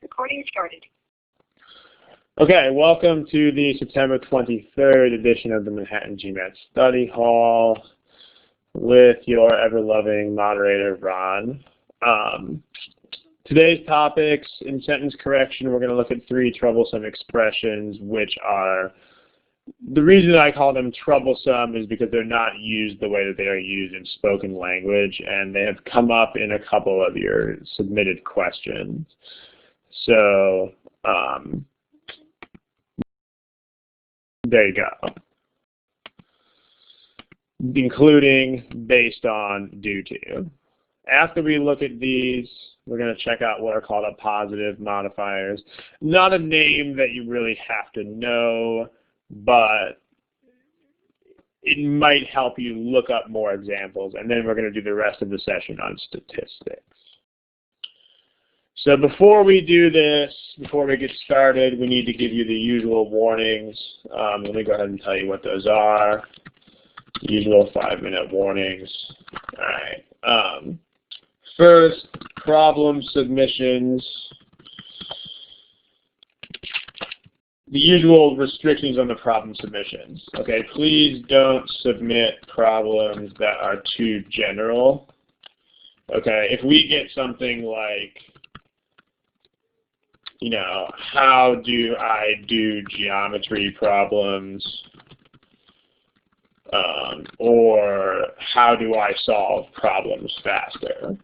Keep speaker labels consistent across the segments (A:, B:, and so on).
A: Recording started.
B: Okay, welcome to the September 23rd edition of the Manhattan GMAT Study Hall with your ever-loving moderator, Ron. Today's topics, in sentence correction, we're going to look at three troublesome expressions, which are, the reason I call them troublesome is because they're not used the way that they are used in spoken language, and they have come up in a couple of your submitted questions. So, there you go. Including based on, due to. After we look at these, we're going to check out what are called appositive modifiers. Not a name that you really have to know, but it might help you look up more examples. And then we're going to do the rest of the session on statistics. So before we do this, before we get started, we need to give you the usual warnings. Let me go ahead and tell you what those are. Usual 5-minute warnings. All right. First, problem submissions. The usual restrictions on the problem submissions. Okay, please don't submit problems that are too general. Okay, if we get something like, you know, how do I do geometry problems? Or how do I solve problems faster?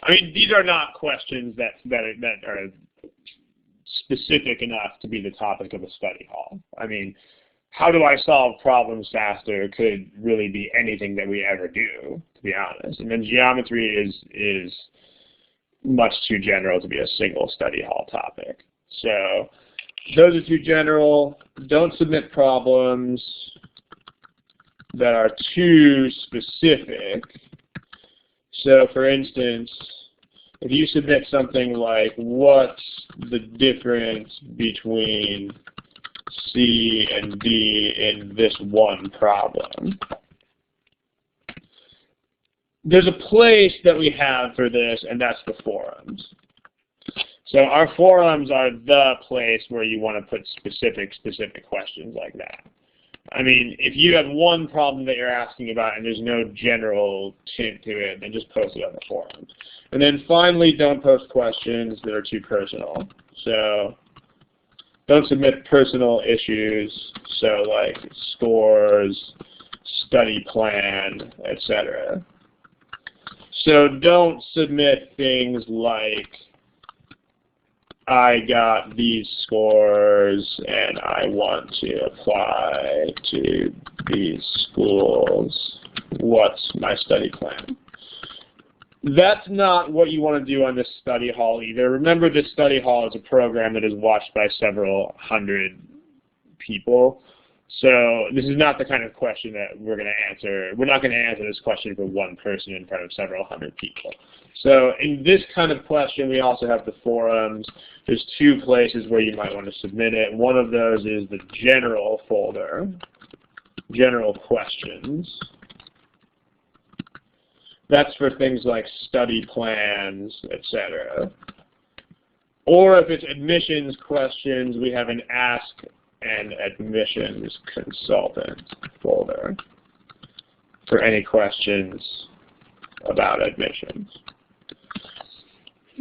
B: I mean, these are not questions that are specific enough to be the topic of a study hall. I mean, how do I solve problems faster could really be anything that we ever do, to be honest. And then geometry is much too general to be a single study hall topic. So those are too general. Don't submit problems that are too specific. So for instance, if you submit something like, what's the difference between C and D in this one problem? There's a place that we have for this, and that's the forums. So our forums are the place where you want to put specific questions like that. I mean, if you have one problem that you're asking about and there's no general tint to it, then just post it on the forums. And then finally, don't post questions that are too personal. So don't submit personal issues, so like scores, study plan, etc. So don't submit things like, I got these scores and I want to apply to these schools. What's my study plan? That's not what you want to do on this study hall either. Remember, this study hall is a program that is watched by several hundred people. So this is not the kind of question that we're going to answer. We're not going to answer this question for one person in front of several hundred people. So in this kind of question, we also have the forums. There's two places where you might want to submit it. One of those is the general folder, general questions. That's for things like study plans, etc. Or if it's admissions questions, we have an Ask an Admissions Consultant folder for any questions about admissions.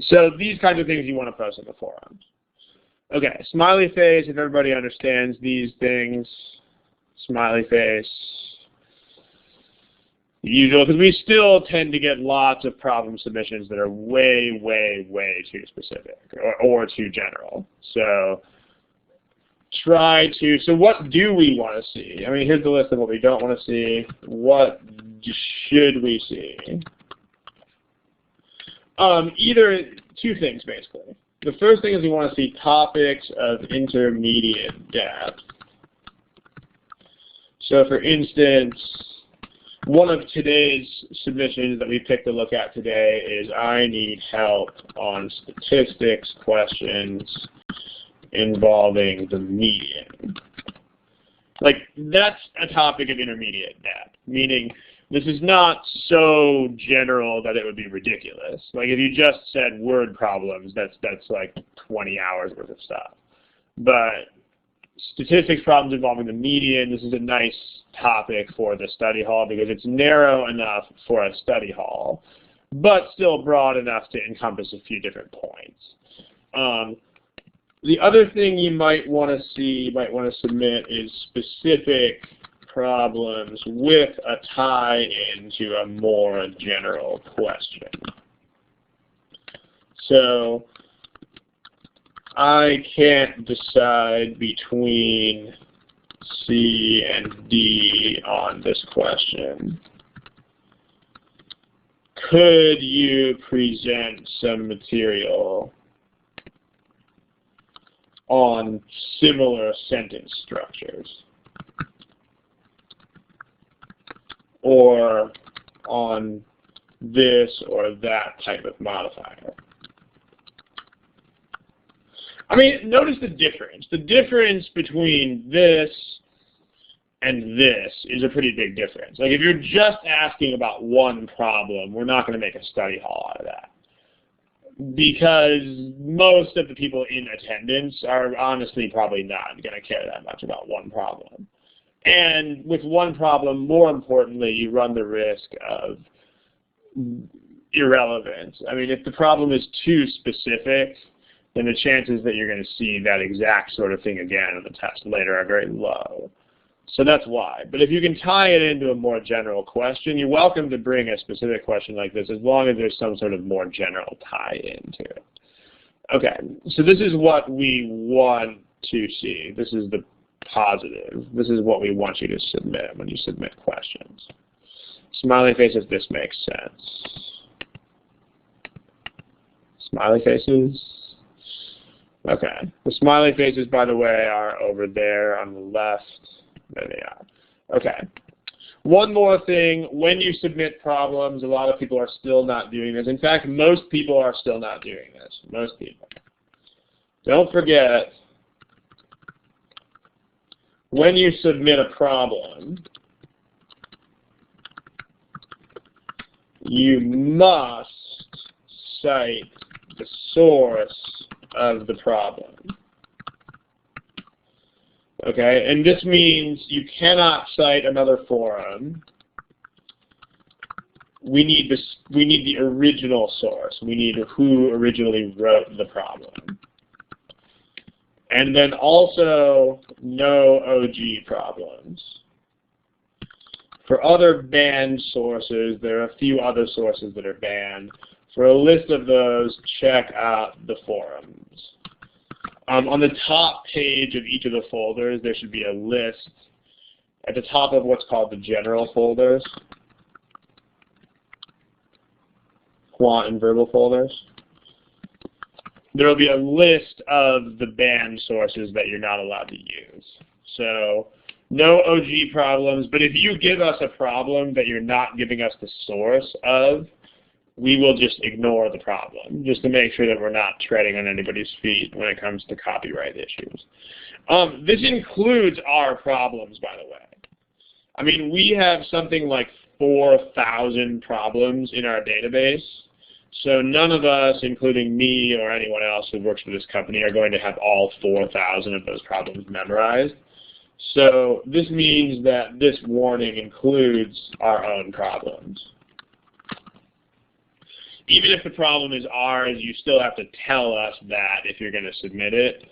B: So these kinds of things you want to post in the forums. Okay, smiley face, if everybody understands these things. Smiley face. Usual, because we still tend to get lots of problem submissions that are way, way, way too specific or too general. So so what do we want to see? I mean, here's the list of what we don't want to see. What should we see? Either two things, basically. The first thing is we want to see topics of intermediate depth. So for instance, one of today's submissions that we picked to look at today is I need help on statistics questions involving the median. Like, that's a topic of intermediate depth, meaning This is not so general that it would be ridiculous. Like if you just said word problems, that's like 20 hours worth of stuff. But statistics problems involving the median, this is a nice topic for the study hall because it's narrow enough for a study hall, but still broad enough to encompass a few different points. The other thing you might want to submit is specific problems with a tie into a more general question. So I can't decide between C and D on this question. Could you present some material on similar sentence structures? Or on this or that type of modifier? I mean, notice the difference. The difference between this and this is a pretty big difference. Like if you're just asking about one problem, we're not going to make a study hall out of that. Because most of the people in attendance are honestly probably not going to care that much about one problem. And with one problem, more importantly, you run the risk of irrelevance. I mean, if the problem is too specific, then the chances that you're going to see that exact sort of thing again on the test later are very low. So that's why. But if you can tie it into a more general question, you're welcome to bring a specific question like this as long as there's some sort of more general tie into it. Okay, so this is what we want to see. This is the positive. This is what we want you to submit when you submit questions. Smiley faces, this makes sense. Smiley faces? Okay. The smiley faces, by the way, are over there on the left. There they are. Okay. One more thing. When you submit problems, a lot of people are still not doing this. In fact, most people are still not doing this. Most people. Don't forget, when you submit a problem, you must cite the source of the problem. Okay, and this means you cannot cite another forum. We need the original source. We need who originally wrote the problem. And then also no OG problems. For other banned sources, there are a few other sources that are banned. For a list of those, check out the forums. On the top page of each of the folders, there should be a list at the top of what's called the general folders, quant and verbal folders. There will be a list of the banned sources that you're not allowed to use. So no OG problems, but if you give us a problem that you're not giving us the source of, we will just ignore the problem, just to make sure that we're not treading on anybody's feet when it comes to copyright issues. This includes our problems, by the way. I mean, we have something like 4,000 problems in our database, so none of us, including me or anyone else who works for this company, are going to have all 4,000 of those problems memorized. So this means that this warning includes our own problems. Even if the problem is ours, you still have to tell us that if you're going to submit it,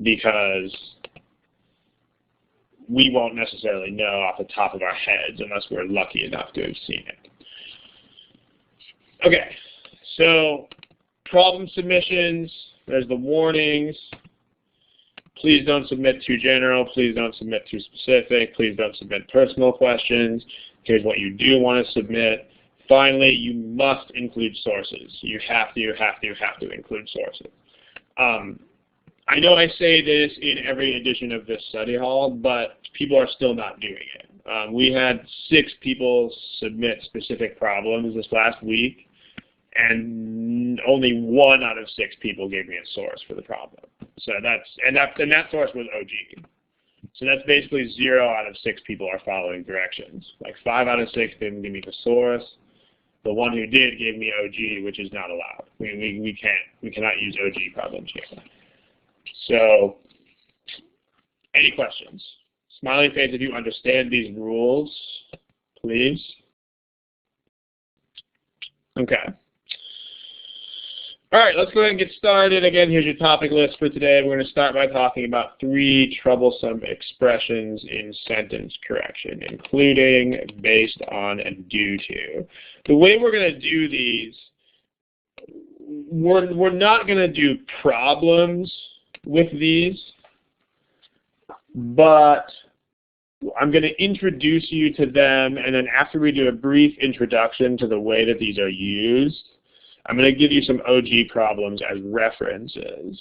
B: because we won't necessarily know off the top of our heads unless we're lucky enough to have seen it. Okay, so problem submissions, there's the warnings. Please don't submit too general. Please don't submit too specific. Please don't submit personal questions. Here's what you do want to submit. Finally, you must include sources. You have to include sources. I know I say this in every edition of this study hall, but people are still not doing it. We had 6 people submit specific problems this last week, and only 1 out of 6 people gave me a source for the problem. So that source was OG. So that's basically 0 out of 6 people are following directions. Like 5 out of 6 didn't give me thesaurus. The one who did gave me OG, which is not allowed. We cannot use OG problems here. So, any questions? Smiley face if you understand these rules, please. Okay. All right, let's go ahead and get started. Again, here's your topic list for today. We're going to start by talking about 3 troublesome expressions in sentence correction, including, based on, and due to. The way we're going to do these, we're not going to do problems with these, but I'm going to introduce you to them, and then after we do a brief introduction to the way that these are used, I'm going to give you some OG problems as references.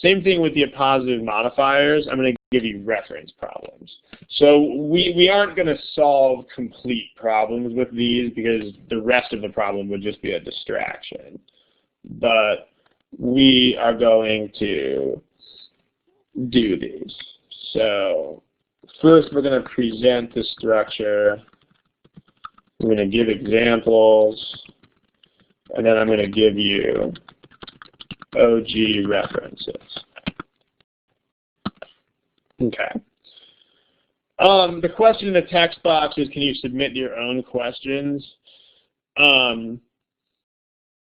B: Same thing with the appositive modifiers. I'm going to give you reference problems. So we aren't going to solve complete problems with these because the rest of the problem would just be a distraction. But we are going to do these. So first we're going to present the structure. We're going to give examples. And then I'm going to give you OG references. Okay. The question in the text box is, can you submit your own questions?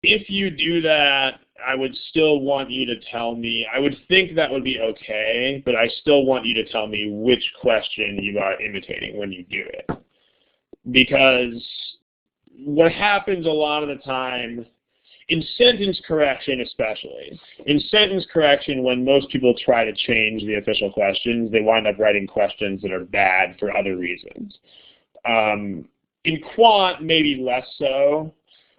B: If you do that, I would still want you to tell me. I would think that would be okay, but I still want you to tell me which question you are imitating when you do it. Because what happens a lot of the time, in sentence correction especially, in sentence correction when most people try to change the official questions, they wind up writing questions that are bad for other reasons. In quant, maybe less so,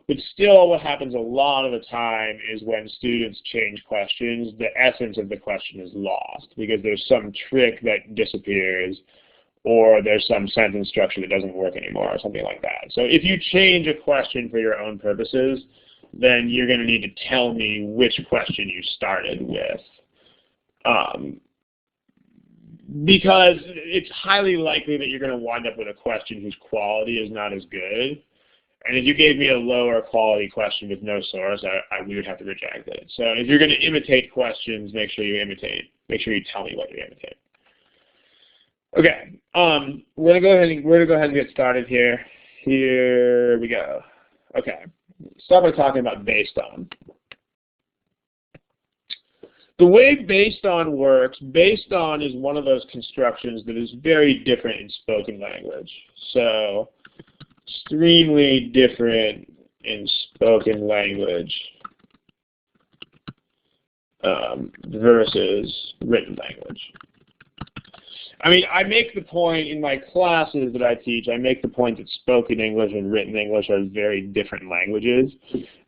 B: but still what happens a lot of the time is when students change questions, the essence of the question is lost because there's some trick that disappears, or there's some sentence structure that doesn't work anymore, or something like that. So if you change a question for your own purposes, then you're going to need to tell me which question you started with. Because it's highly likely that you're going to wind up with a question whose quality is not as good. And if you gave me a lower quality question with no source, we would have to reject it. So if you're going to imitate questions, make sure you tell me what you imitate. Okay, we're gonna go ahead and get started here. Here we go. Okay, start by talking about based on. The way based on works, based on is one of those constructions that is very different in spoken language. So, extremely different in spoken language versus written language. I mean, I make the point in my classes that I teach, I make the point that spoken English and written English are very different languages.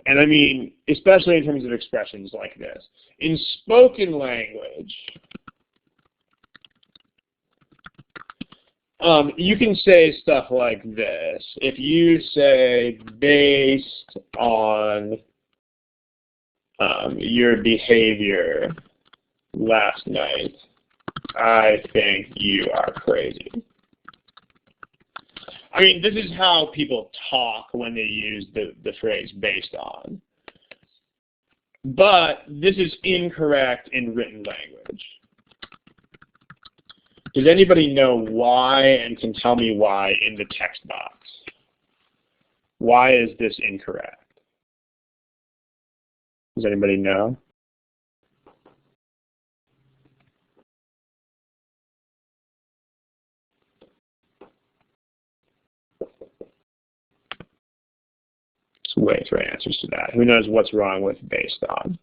B: And I mean, especially in terms of expressions like this. In spoken language, you can say stuff like this. If you say, based on your behavior last night, I think you are crazy. I mean, this is how people talk when they use the phrase based on. But this is incorrect in written language. Does anybody know why and can tell me why in the text box? Why is this incorrect? Does anybody know? Wait for answers to that. Who knows what's wrong with based on?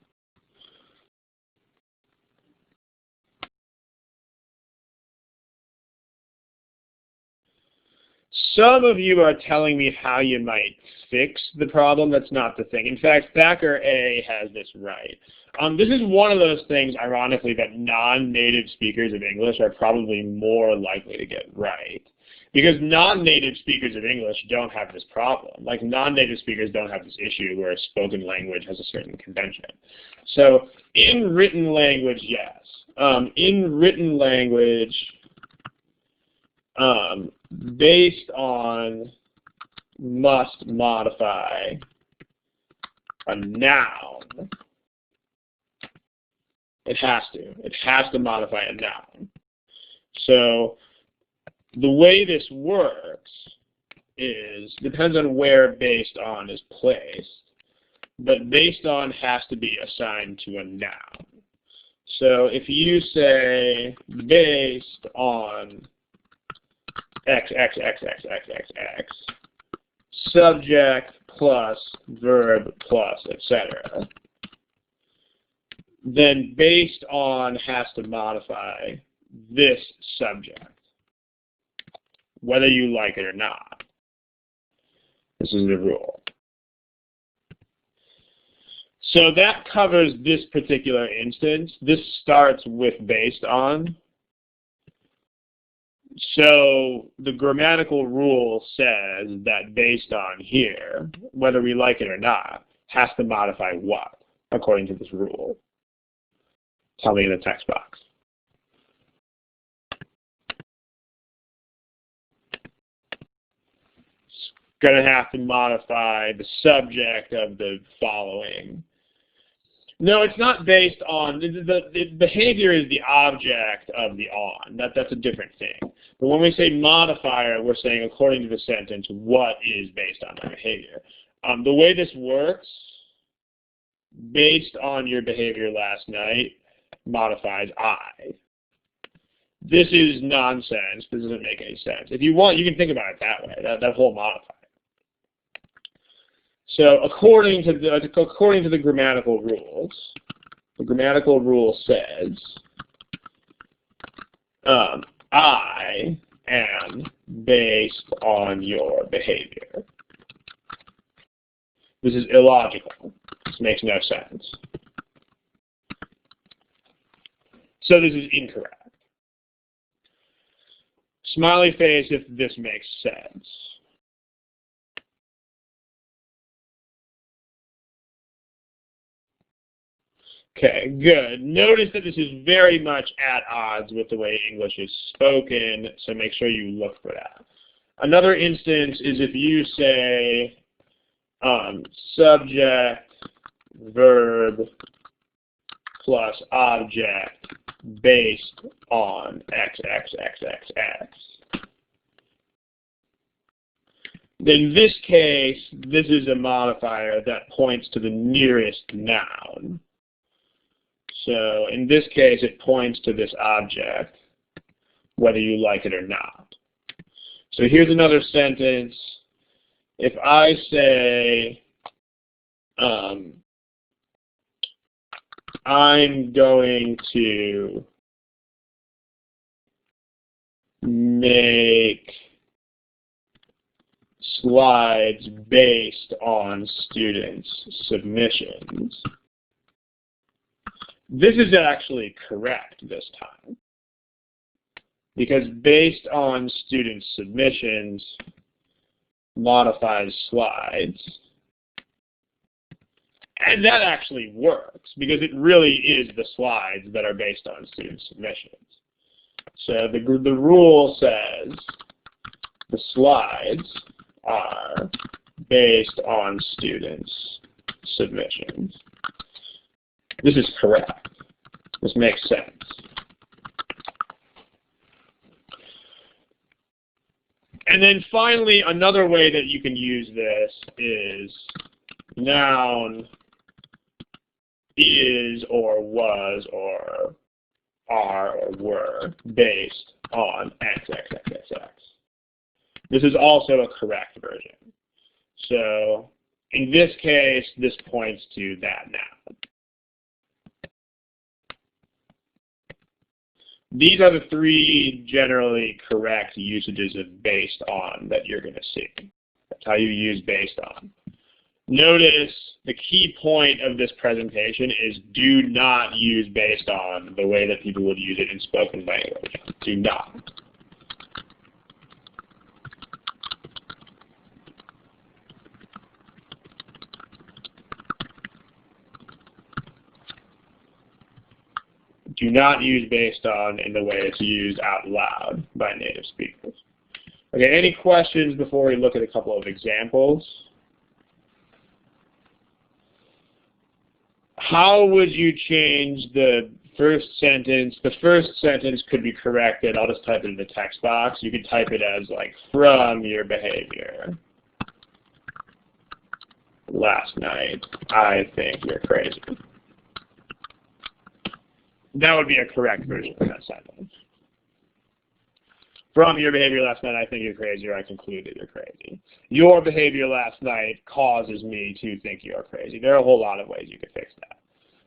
B: Some of you are telling me how you might fix the problem. That's not the thing. In fact, Thacker A has this right. This is one of those things, ironically, that non-native speakers of English are probably more likely to get right. Because non-native speakers of English don't have this problem. Like, non-native speakers don't have this issue where spoken language has a certain convention. So in written language, yes. In written language, based on must modify a noun. It has to. It has to modify a noun. So the way this works depends on where based on is placed, but based on has to be assigned to a noun. So if you say based on x, x, x, x, x, x, x, subject plus verb plus, etc., then based on has to modify this subject, whether you like it or not. This is the rule. So that covers this particular instance. This starts with based on. So the grammatical rule says that based on here, whether we like it or not, has to modify what, according to this rule? Tell me in the text box. It's going to have to modify the subject of the following. No, it's not based on, the behavior is the object of the on. That's a different thing. But when we say modifier, we're saying according to the sentence, what is based on my behavior. The way this works, based on your behavior last night, modifies I. This is nonsense. This doesn't make any sense. If you want, you can think about it that way, that whole modifier. So according to the grammatical rules, the grammatical rule says I am based on your behavior. This is illogical. This makes no sense. So this is incorrect. Smiley face if this makes sense. Okay, good. Notice that this is very much at odds with the way English is spoken, so make sure you look for that. Another instance is if you say subject, verb, plus object based on x, x, x, x, x. In this case, this is a modifier that points to the nearest noun. So in this case, it points to this object, whether you like it or not. So here's another sentence. If I say, I'm going to make slides based on students' submissions. This is actually correct this time, because based on student submissions modifies slides. And that actually works, because it really is the slides that are based on student submissions. So the rule says the slides are based on students' submissions. This is correct. This makes sense. And then finally, another way that you can use this is noun is or was or are or were based on x, x, x, x, x. This is also a correct version. So in this case, this points to that noun. These are the three generally correct usages of based on that you're going to see. That's how you use based on. Notice the key point of this presentation is do not use based on the way that people would use it in spoken language. Do not. Do not use based on in the way it's used out loud by native speakers. Okay, any questions before we look at a couple of examples? How would you change the first sentence? The first sentence could be corrected. I'll just type it in the text box. You could type it as like, from your behavior last night, I think you're crazy. That would be a correct version of that sentence. From your behavior last night, I think you're crazy, or I conclude that you're crazy. Your behavior last night causes me to think you're crazy. There are a whole lot of ways you could fix that.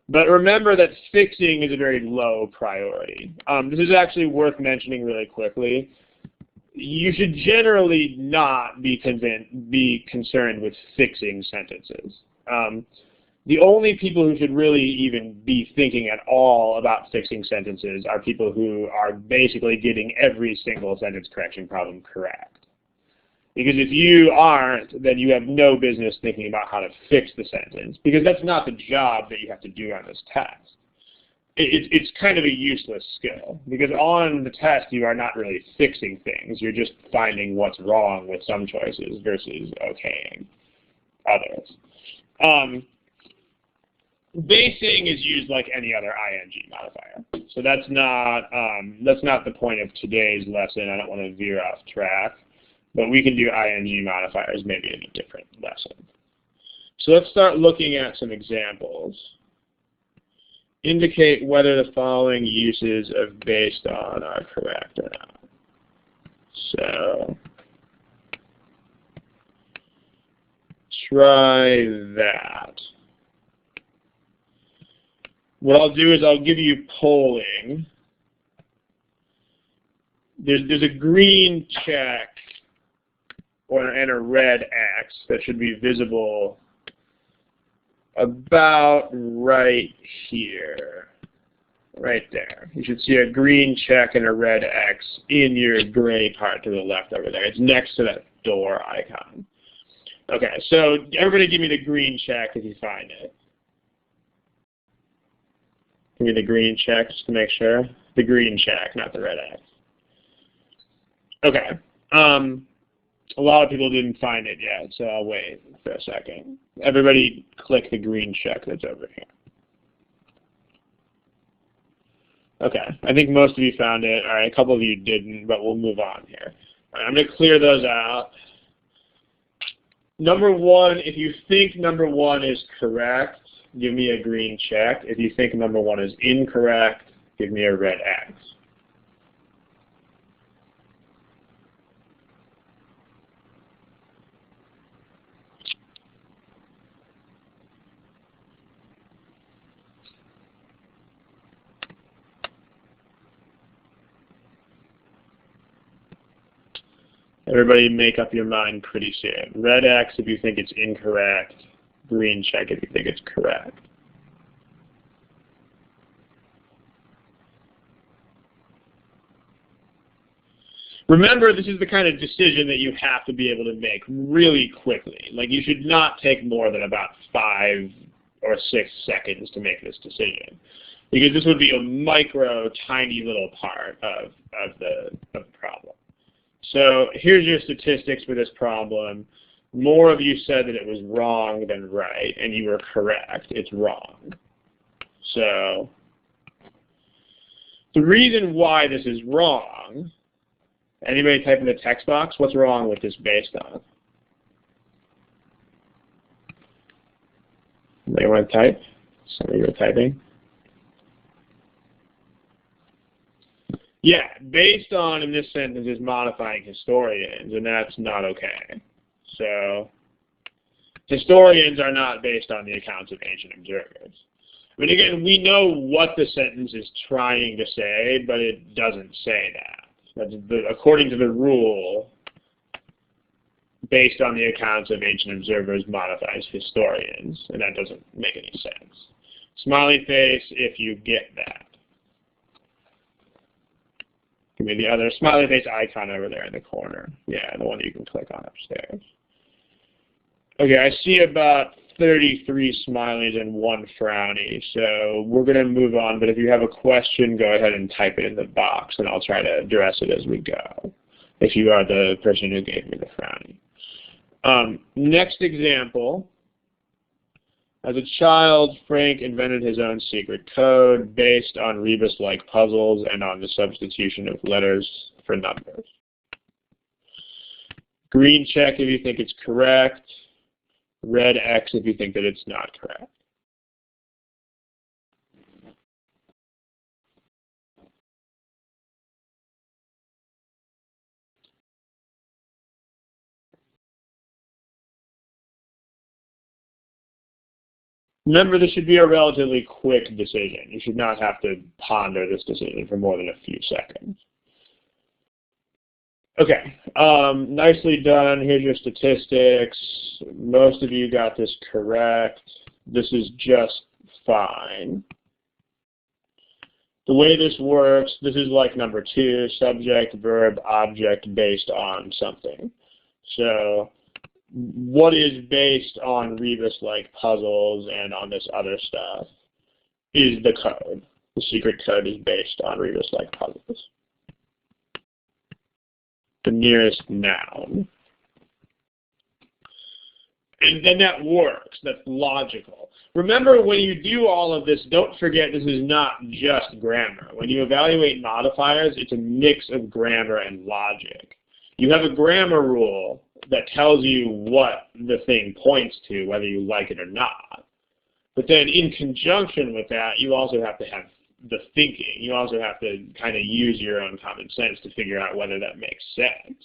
B: But remember that fixing is a very low priority. This is actually worth mentioning really quickly. You should generally not be concerned with fixing sentences. The only people who should really even be thinking at all about fixing sentences are people who are basically getting every single sentence correction problem correct. Because if you aren't, then you have no business thinking about how to fix the sentence, because that's not the job that you have to do on this test. It's kind of a useless skill, because on the test you are not really fixing things. You're just finding what's wrong with some choices versus okaying others. Basing is used like any other ing modifier. So that's not the point of today's lesson. I don't want to veer off track. But we can do ing modifiers maybe in a different lesson. So let's start looking at some examples. Indicate whether the following uses of based on are correct or not. So try that. What I'll do is I'll give you polling. There's a green check and a red X that should be visible about right here, right there. You should see a green check and a red X in your gray part to the left over there. It's next to that door icon. Okay, so everybody give me the green check if you find it. Give me the green check just to make sure. The green check, not the red X. Okay. A lot of people didn't find it yet, so I'll wait for a second. Everybody click the green check that's over here. Okay, I think most of you found it. All right, a couple of you didn't, but we'll move on here. All right, I'm going to clear those out. Number one, if you think number one is correct, give me a green check. If you think number one is incorrect, give me a red X. Everybody make up your mind pretty soon. Red X if you think it's incorrect. Green check if you think it's correct. Remember, this is the kind of decision that you have to be able to make really quickly. Like, you should not take more than about 5 or 6 seconds to make this decision, because this would be a micro, tiny little part of the problem. So here's your statistics for this problem. More of you said that it was wrong than right, and you were correct. It's wrong. So the reason why this is wrong, anybody type in the text box, what's wrong with this based on? Anybody want to type? Some of you are typing. Yeah, based on in this sentence is modifying historians, and that's not okay. So historians are not based on the accounts of ancient observers. I mean, again, we know what the sentence is trying to say, but it doesn't say that. According to the rule, based on the accounts of ancient observers modifies historians, and that doesn't make any sense. Smiley face if you get that. Give me the other smiley face icon over there in the corner. Yeah, the one that you can click on upstairs. Okay, I see about 33 smileys and 1 frowny, so we're going to move on, but if you have a question, go ahead and type it in the box, and I'll try to address it as we go, if you are the person who gave me the frowny. Next example. As a child, Frank invented his own secret code based on rebus-like puzzles and on the substitution of letters for numbers. Green check if you think it's correct. Red X if you think that it's not correct. Remember, this should be a relatively quick decision. You should not have to ponder this decision for more than a few seconds. Okay, nicely done. Here's your statistics. Most of you got this correct. This is just fine. The way this works, this is like number 2, subject, verb, object based on something. So what is based on rebus-like puzzles and on this other stuff is the code. The secret code is based on rebus-like puzzles. The nearest noun. And then that works. That's logical. Remember, when you do all of this, don't forget this is not just grammar. When you evaluate modifiers, it's a mix of grammar and logic. You have a grammar rule that tells you what the thing points to, whether you like it or not. But then in conjunction with that, you also have to have the thinking. You also have to kind of use your own common sense to figure out whether that makes sense.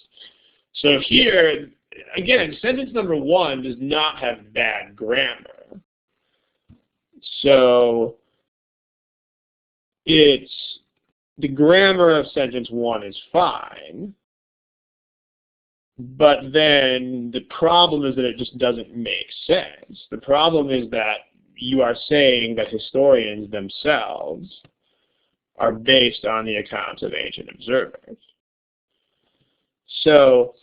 B: So here, again, sentence number 1 does not have bad grammar. So the grammar of sentence 1 is fine. But then the problem is that it just doesn't make sense. The problem is that you are saying that historians themselves are based on the accounts of ancient observers. So,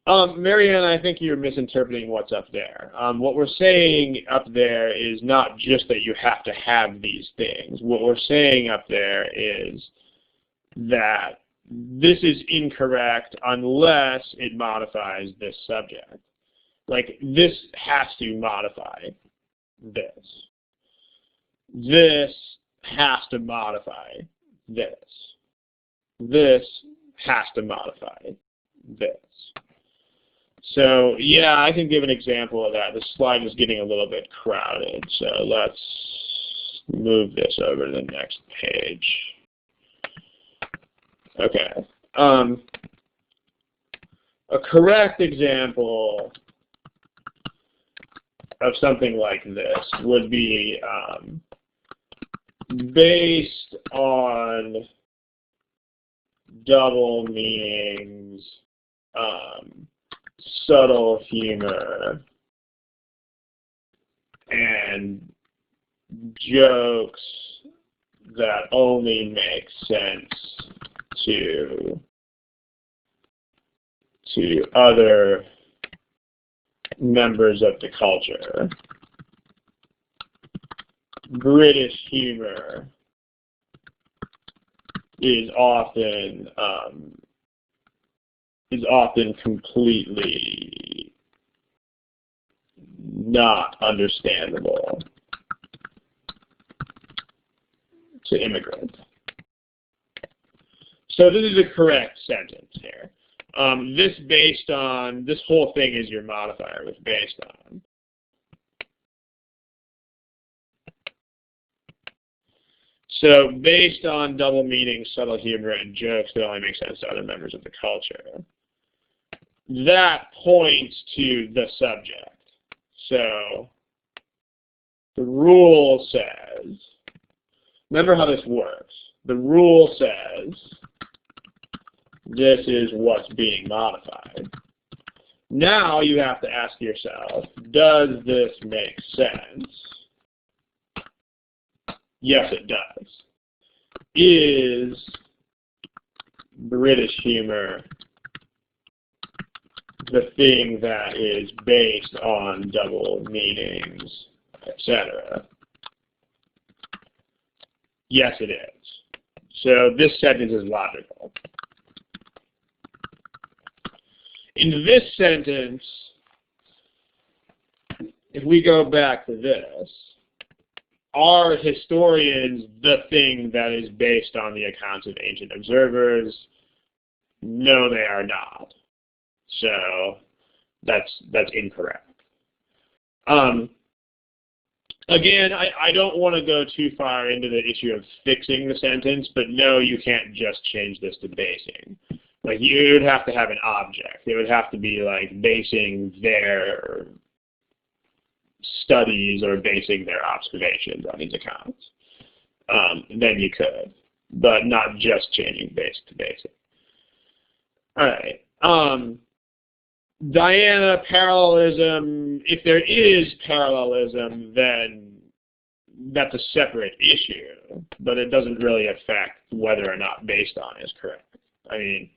B: Marianne, I think you're misinterpreting what's up there. What we're saying up there is not just that you have to have these things. What we're saying up there is that this is incorrect unless it modifies this subject. Like, this has to modify this. This has to modify this. This has to modify this. So, yeah, I can give an example of that. The slide is getting a little bit crowded, so let's move this over to the next page. Okay. A correct example of something like this would be based on double meanings, subtle humor, and jokes that only make sense to other members of the culture. British humor is often completely not understandable to immigrants. So this is a correct sentence here. This whole thing is your modifier was based on. So based on double meaning, subtle humor, and jokes that only make sense to other members of the culture. That points to the subject. So the rule says, remember how this works. The rule says this is what's being modified. Now you have to ask yourself, does this make sense? Yes, it does. Is British humor the thing that is based on double meanings, etc.? Yes, it is. So this sentence is logical. In this sentence, if we go back to this, are historians the thing that is based on the accounts of ancient observers? No, they are not. So that's incorrect. Again, I don't want to go too far into the issue of fixing the sentence, but no, you can't just change this to basing. Like, you would have to have an object. It would have to be like basing their studies or basing their observations on these accounts. Then you could, but not just changing base to basic. All right. Diana, parallelism, if there is parallelism, then that's a separate issue, but it doesn't really affect whether or not based on is correct. I mean,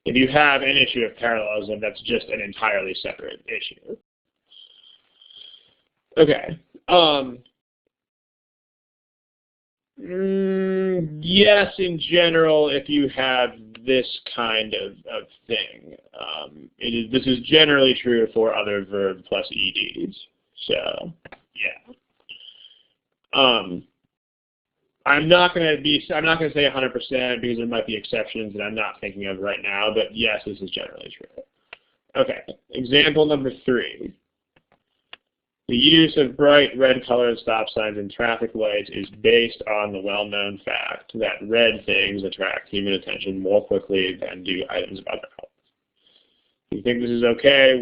B: if you have an issue of parallelism, that's just an entirely separate issue. Okay. Yes, in general, if you have this kind of thing. This is generally true for other verb plus EDs. So, yeah. I'm not going to say 100% because there might be exceptions that I'm not thinking of right now, but yes, this is generally true. Okay, example number 3. The use of bright red-colored stop signs and traffic lights is based on the well-known fact that red things attract human attention more quickly than do items of other colors. If you think this is okay,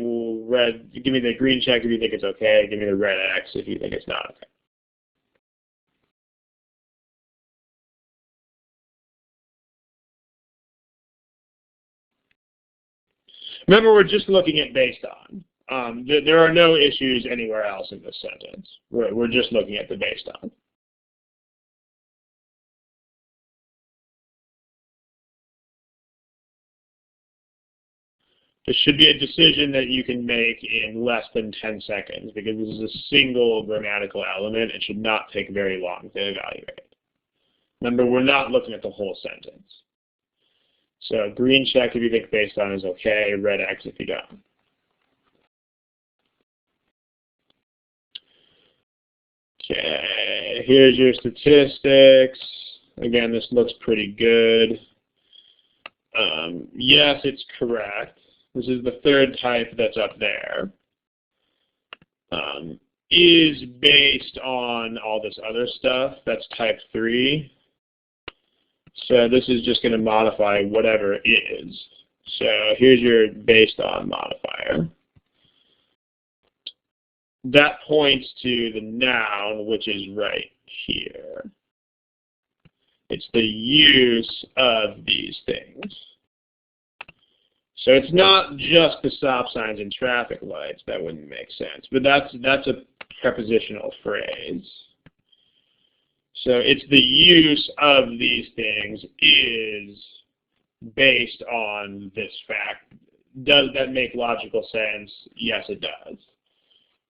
B: give me the green check if you think it's okay. Give me the red X if you think it's not okay. Remember, we're just looking at based on. There are no issues anywhere else in this sentence. We're just looking at the based on. This should be a decision that you can make in less than 10 seconds because this is a single grammatical element. It should not take very long to evaluate. Remember, we're not looking at the whole sentence. So green check if you think based on is okay, red X if you don't. Okay, here's your statistics. Again, this looks pretty good. Yes, it's correct. This is the third type that's up there. Is based on all this other stuff. That's type 3. So this is just going to modify whatever is. So here's your based on modifier. That points to the noun, which is right here. It's the use of these things. So it's not just the stop signs and traffic lights. That wouldn't make sense. But that's a prepositional phrase. So it's the use of these things is based on this fact. Does that make logical sense? Yes, it does.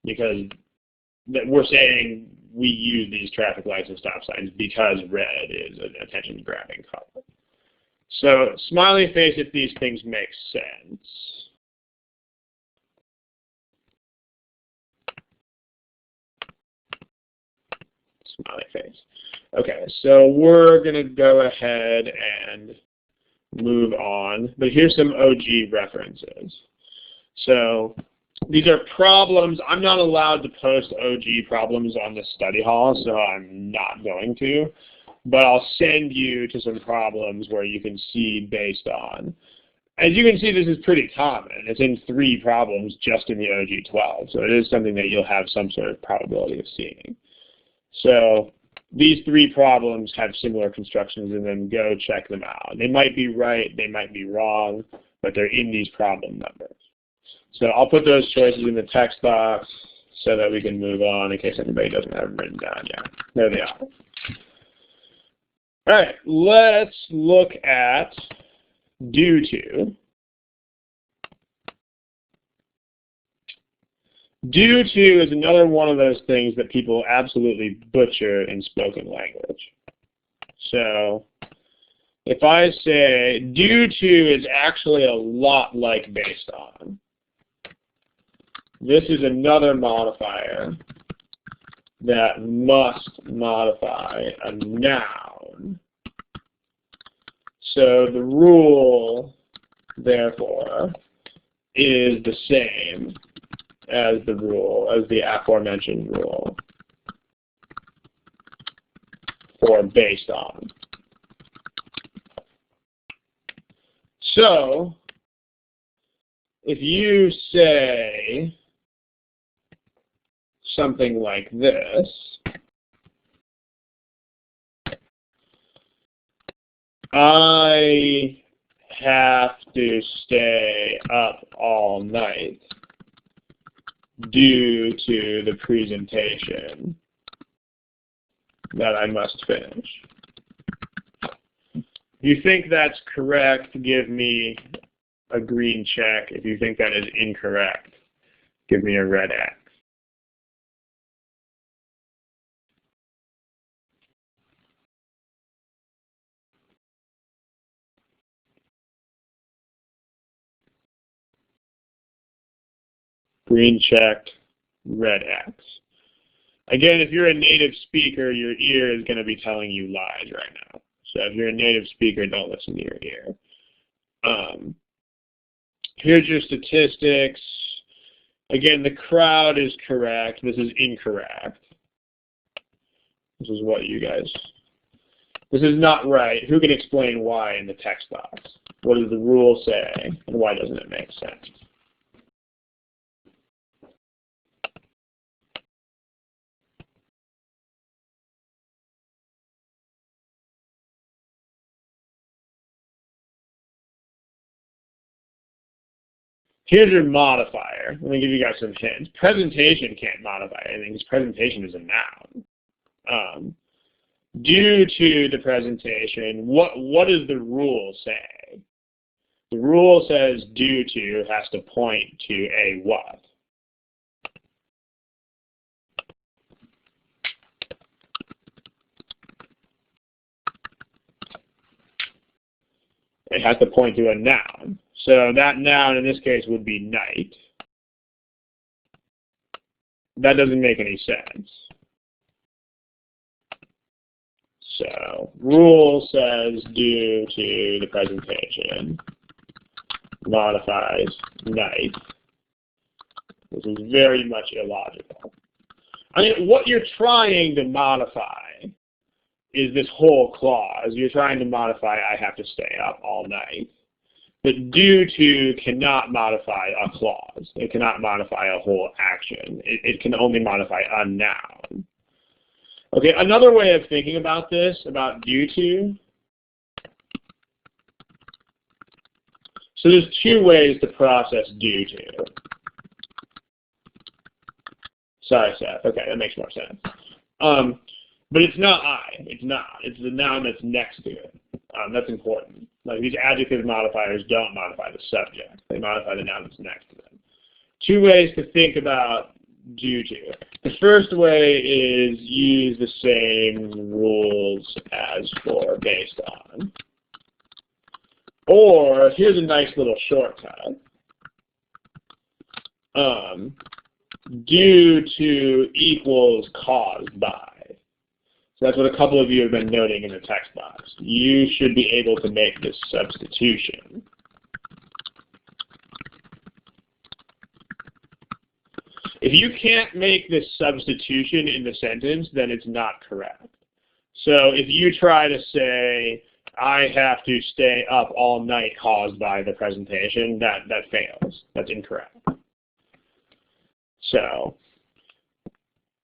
B: Because we're saying we use these traffic lights and stop signs because red is an attention-grabbing color. So smiley face if these things make sense. Smiley face. Okay, so we're going to go ahead and move on. But here's some OG references. So these are problems. I'm not allowed to post OG problems on the study hall, so I'm not going to. But I'll send you to some problems where you can see based on. As you can see, this is pretty common. It's in 3 problems just in the OG 12, so it is something that you'll have some sort of probability of seeing. So these 3 problems have similar constructions in them. Go check them out. They might be right, they might be wrong, but they're in these problem numbers. So I'll put those choices in the text box so that we can move on in case anybody doesn't have them written down yet. There they are. All right, let's look at due to. Due to is another one of those things that people absolutely butcher in spoken language. So if I say due to is actually a lot like based on, this is another modifier that must modify a noun. So the rule, therefore, is the same as the rule, as the aforementioned rule for based on. So, if you say something like this, I have to stay up all night due to the presentation that I must finish. If you think that's correct, give me a green check. If you think that is incorrect, give me a red X. Green checked, red X. Again, if you're a native speaker, your ear is going to be telling you lies right now. So if you're a native speaker, don't listen to your ear. Here's your statistics. Again, the crowd is correct. This is incorrect. This is what you guys... This is not right. Who can explain why in the text box? What does the rule say, and why doesn't it make sense? Here's your modifier. Let me give you guys some hints. Presentation can't modify anything because presentation is a noun. Due to the presentation, what does the rule say? The rule says due to has to point to a what? It has to point to a noun. So that noun in this case would be night. That doesn't make any sense. So rule says due to the presentation modifies night. This is very much illogical. I mean, what you're trying to modify is this whole clause. You're trying to modify I have to stay up all night. But due to cannot modify a clause. It cannot modify a whole action. It can only modify a noun. Okay, another way of thinking about this, about due to. So there's two ways to process due to. Sorry, Seth. Okay, that makes more sense. But it's not I. It's not. It's the noun that's next to it. That's important. Like these adjective modifiers don't modify the subject. They modify the noun that's next to them. Two ways to think about due to. The first way is use the same rules as for based on. Or here's a nice little shortcut. Due to equals caused by. So that's what a couple of you have been noting in the text box. You should be able to make this substitution. If you can't make this substitution in the sentence, then it's not correct. So if you try to say, I have to stay up all night caused by the presentation, that fails. That's incorrect. So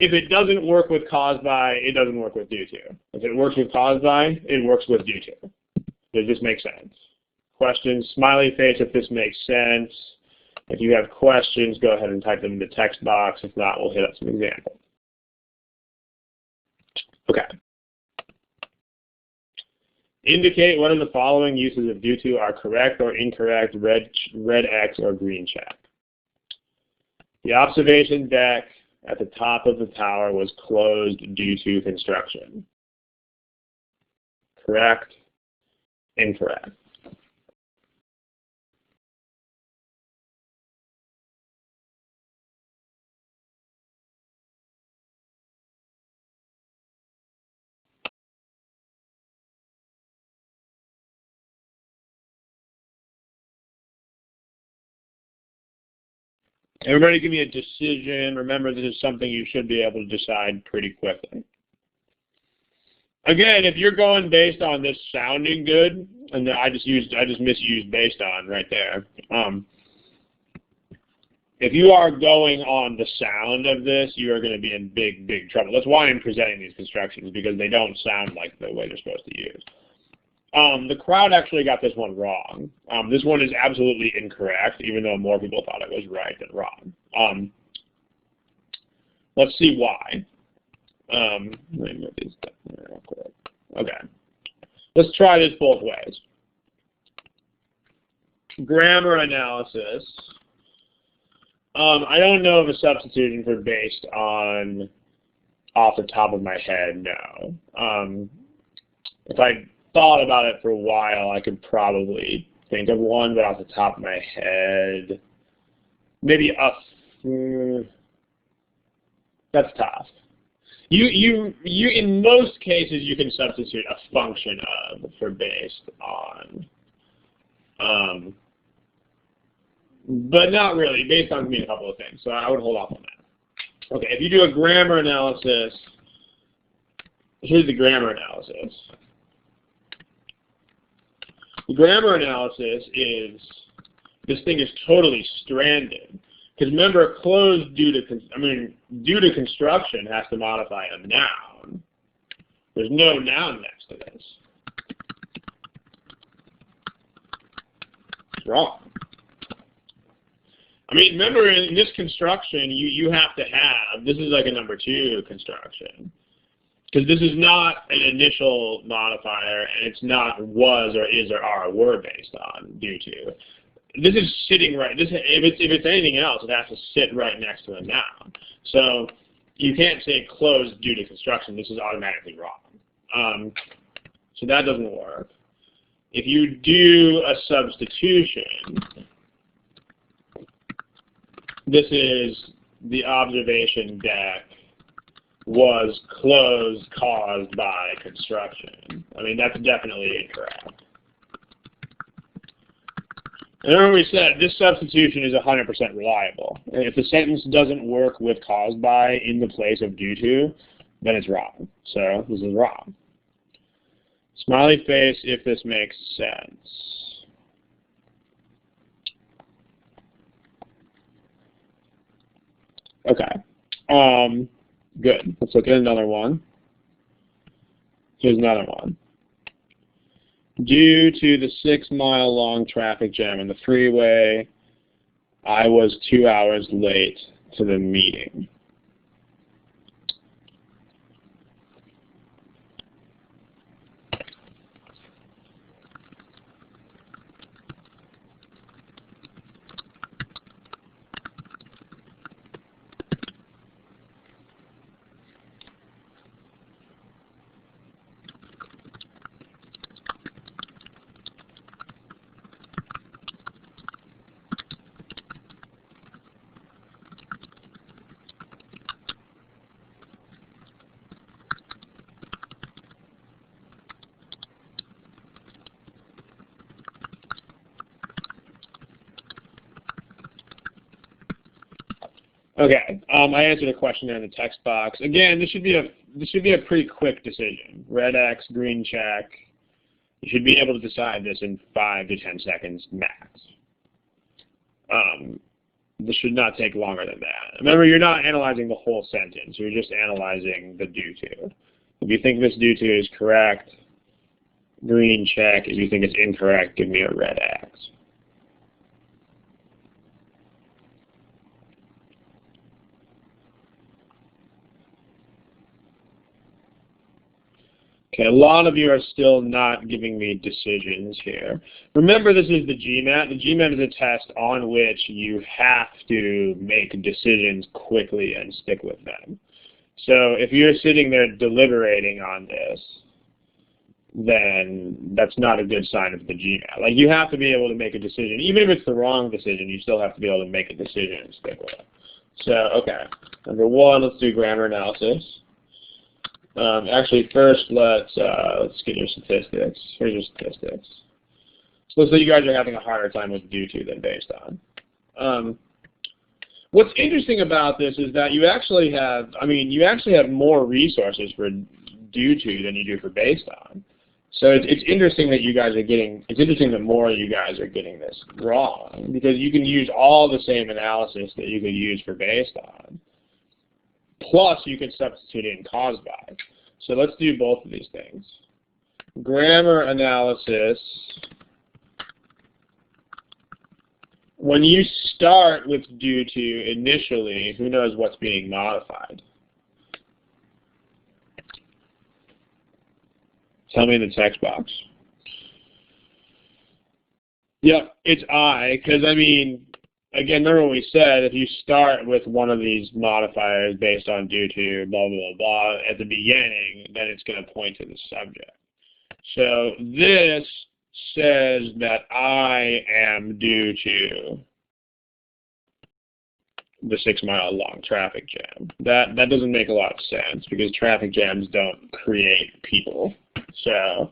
B: if it doesn't work with caused by, it doesn't work with due to. If it works with caused by, it works with due to. Does this make sense? Questions? Smiley face if this makes sense. If you have questions, go ahead and type them in the text box. If not, we'll hit up some examples. Okay. Indicate one of the following uses of due to are correct or incorrect, red X or green check. The observation deck at the top of the tower was closed due to construction. Correct? Incorrect. Everybody give me a decision. Remember, this is something you should be able to decide pretty quickly. Again, if you're going based on this sounding good, and I just misused based on right there. If you are going on the sound of this, you are going to be in big, big trouble. That's why I'm presenting these constructions, because they don't sound like the way they're supposed to use. The crowd actually got this one wrong. This one is absolutely incorrect, even though more people thought it was right than wrong. Let's see why. Let me move these down there real quick. Okay. Let's try this both ways. Grammar analysis. I don't know of a substitution for based on off the top of my head, no. If I thought about it for a while, I could probably think of one, but off the top of my head, maybe that's tough. You in most cases you can substitute a function of for based on, but not really. Based on can mean a couple of things, so I would hold off on that. Okay, if you do a grammar analysis, here's the grammar analysis. The grammar analysis is, this thing is totally stranded. Because remember, closed due to construction has to modify a noun. There's no noun next to this. It's wrong. I mean, remember in this construction, you have to have, this is like a number 2 construction. Because this is not an initial modifier, and it's not was or is or are were based on due to. This is sitting right. If it's anything else, it has to sit right next to a noun. So you can't say closed due to construction. This is automatically wrong. So that doesn't work. If you do a substitution, this is the observation deck was closed caused by construction. I mean, that's definitely incorrect. And remember we said this substitution is 100% reliable. And if the sentence doesn't work with caused by in the place of due to, then it's wrong. So this is wrong. Smiley face if this makes sense. Okay. Good. Let's look at another one. Here's another one. Due to the 6-mile-long traffic jam in the freeway, I was 2 hours late to the meeting. Okay, I answered a question there in the text box. Again, this should be a pretty quick decision. Red X, green check. You should be able to decide this in 5 to 10 seconds max. This should not take longer than that. Remember, you're not analyzing the whole sentence. You're just analyzing the due to. If you think this due to is correct, green check. If you think it's incorrect, give me a red X. Okay, a lot of you are still not giving me decisions here. Remember, this is the GMAT. The GMAT is a test on which you have to make decisions quickly and stick with them. So if you're sitting there deliberating on this, then that's not a good sign of the GMAT. Like, you have to be able to make a decision. Even if it's the wrong decision, you still have to be able to make a decision and stick with it. So, okay. Number one, let's do grammar analysis. Actually, first, let's get your statistics. Here's your statistics. So looks like you guys are having a harder time with due to than based on. What's interesting about this is that you actually have, you actually have more resources for due to than you do for based on. So it's interesting that you guys are getting, it's interesting that more of you guys are getting this wrong, because you can use all the same analysis that you could use for based on. Plus, you can substitute in caused by. So let's do both of these things. Grammar analysis. When you start with due to initially, who knows what's being modified? Tell me in the text box. Yep, it's I, because again, remember what we said, if you start with one of these modifiers based on due to, blah, blah, blah, at the beginning, then it's going to point to the subject. So this says that I am due to the 6-mile-long traffic jam. That doesn't make a lot of sense, because traffic jams don't create people. So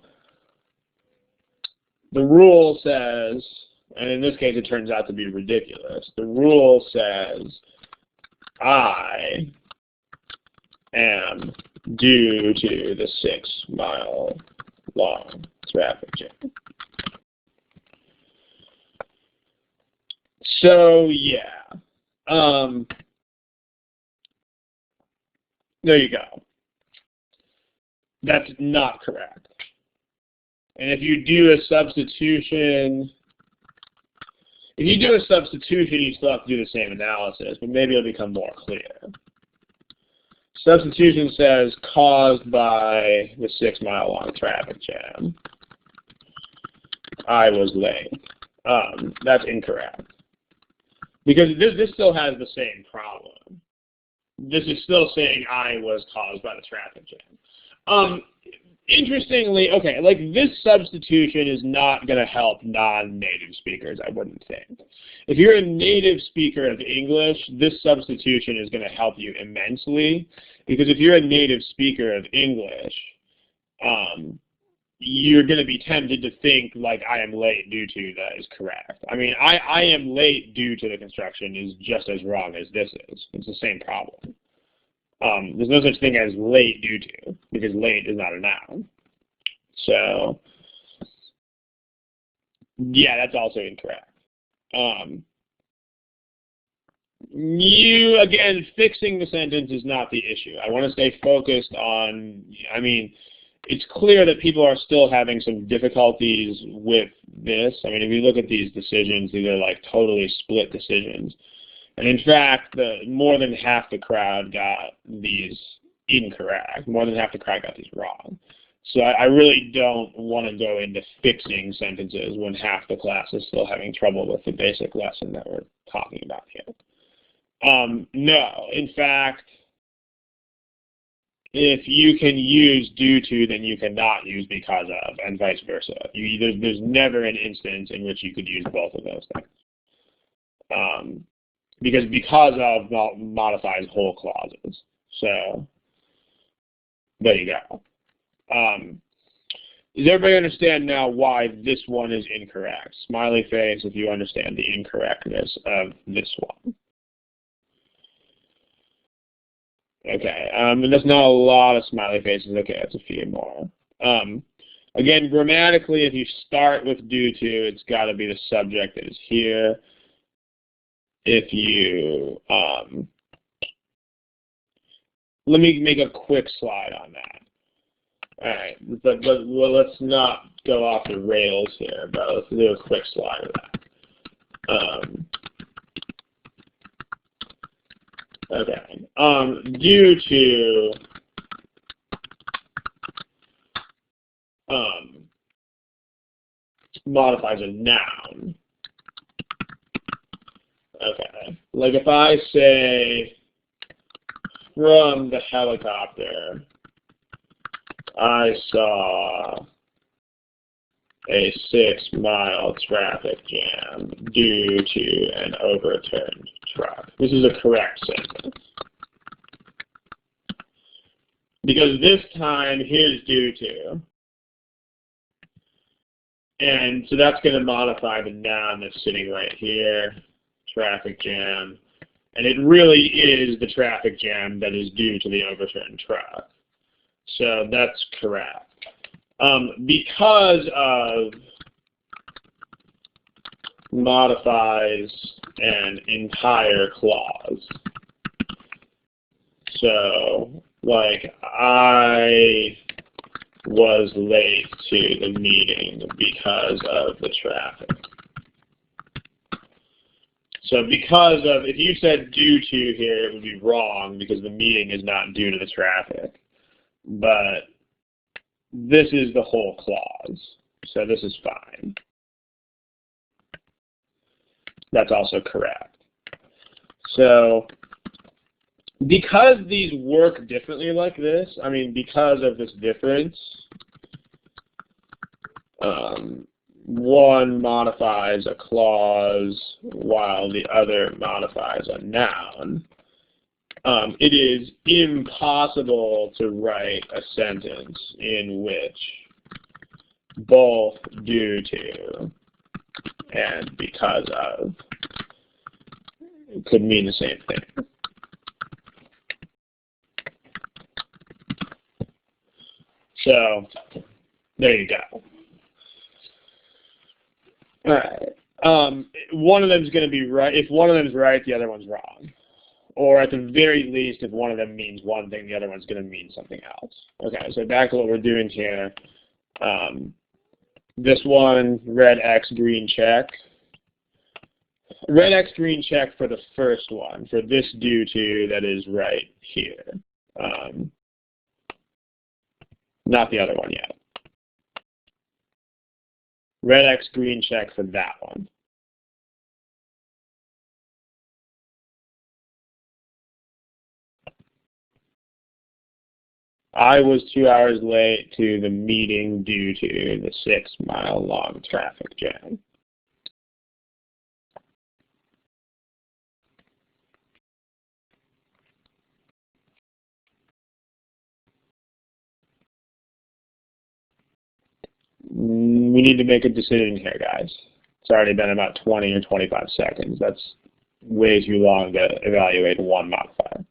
B: the rule says, and in this case it turns out to be ridiculous, the rule says I am due to the 6-mile-long traffic jam. So yeah, there you go. That's not correct. And if you do a substitution, you still have to do the same analysis, but maybe it'll become more clear. Substitution says caused by the 6-mile-long traffic jam. I was late. That's incorrect. Because this still has the same problem. This is still saying I was caused by the traffic jam. Interestingly, okay, like this substitution is not going to help non-native speakers, I wouldn't think. If you're a native speaker of English, this substitution is going to help you immensely, because if you're a native speaker of English, you're going to be tempted to think like I am late due to that is correct. I am late due to the construction is just as wrong as this is. It's the same problem. There's no such thing as late due to, because late is not a noun. So, yeah, that's also incorrect. Again, fixing the sentence is not the issue. I want to stay focused on, it's clear that people are still having some difficulties with this. If you look at these decisions, these are like totally split decisions. And in fact, more than half the crowd got these incorrect. More than half the crowd got these wrong. So I really don't want to go into fixing sentences when half the class is still having trouble with the basic lesson that we're talking about here. No, in fact, if you can use due to, then you cannot use because of, and vice versa. There's never an instance in which you could use both of those things. Because of modifies whole clauses. So there you go. Does everybody understand now why this one is incorrect? Smiley face if you understand the incorrectness of this one. Okay, and that's not a lot of smiley faces. Okay, that's a few more. Again, grammatically, if you start with due to, it's got to be the subject that is here. If you, let me make a quick slide on that. All right, but let's not go off the rails here, but let's do a quick slide of that. Okay, due to modifies a noun. Okay. Like if I say from the helicopter, I saw a 6-mile traffic jam due to an overturned truck. This is a correct sentence. Because this time, here's due to. And so that's going to modify the noun that's sitting right here, traffic jam. And it really is the traffic jam that is due to the overturned truck. So that's correct. Because of modifies an entire clause. So, like, I was late to the meeting because of the traffic. So because of, if you said due to here, it would be wrong because the meeting is not due to the traffic. But this is the whole clause, so this is fine. That's also correct. So because these work differently like this, I mean, because of this difference, one modifies a clause while the other modifies a noun. It is impossible to write a sentence in which both due to and because of could mean the same thing. So there you go. All right. One of them is going to be right. If one of them is right, the other one's wrong. Or at the very least, if one of them means one thing, the other one's going to mean something else. Okay, so back to what we're doing here. This one, red X, green check. Red X, green check for the first one, for this due to that is right here. Not the other one yet. Red X, green check for that one. I was 2 hours late to the meeting due to the 6-mile-long traffic jam. We need to make a decision here, guys. It's already been about 20 or 25 seconds. That's way too long to evaluate one modifier.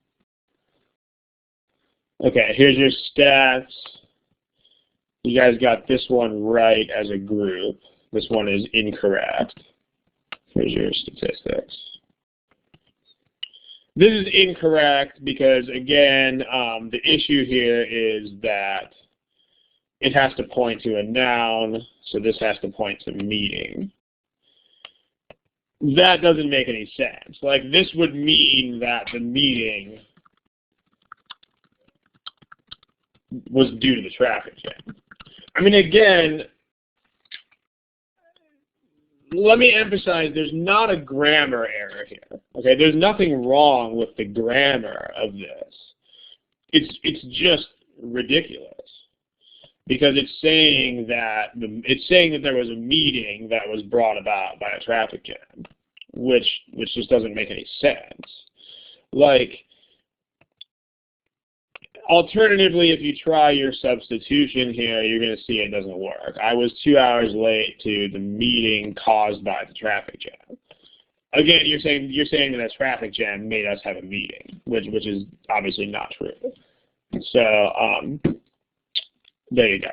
B: Okay, here's your stats. You guys got this one right as a group. This one is incorrect. Here's your statistics. This is incorrect because, again, the issue here is that it has to point to a noun, so this has to point to meeting. That doesn't make any sense. Like, this would mean that the meeting was due to the traffic jam. I mean, again, let me emphasize there's not a grammar error here. Okay, there's nothing wrong with the grammar of this. It's just ridiculous because it's saying that there was a meeting that was brought about by a traffic jam, which just doesn't make any sense. Like, alternatively, if you try your substitution here, you're going to see it doesn't work. I was 2 hours late to the meeting caused by the traffic jam. Again, you're saying that a traffic jam made us have a meeting, which is obviously not true. So there you go.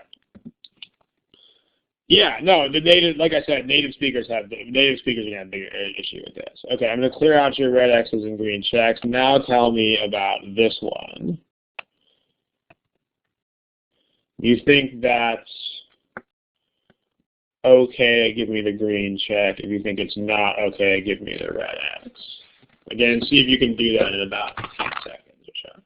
B: Yeah, no, the native, like I said, native speakers are going to have a bigger issue with this. Okay, I'm going to clear out your red X's and green checks. Now tell me about this one. You think that's okay, give me the green check. If you think it's not okay, give me the red X. Again, see if you can do that in about 10 seconds or so.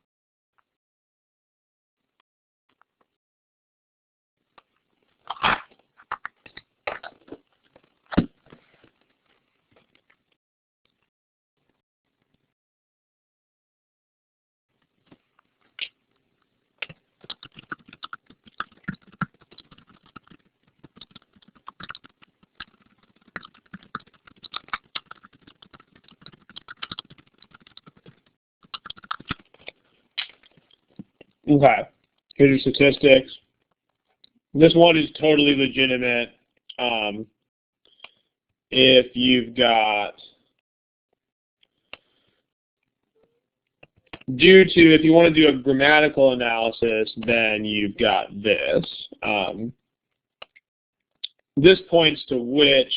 B: Okay, here's your statistics. This one is totally legitimate. If you've got if you want to do a grammatical analysis, then you've got this. This points to which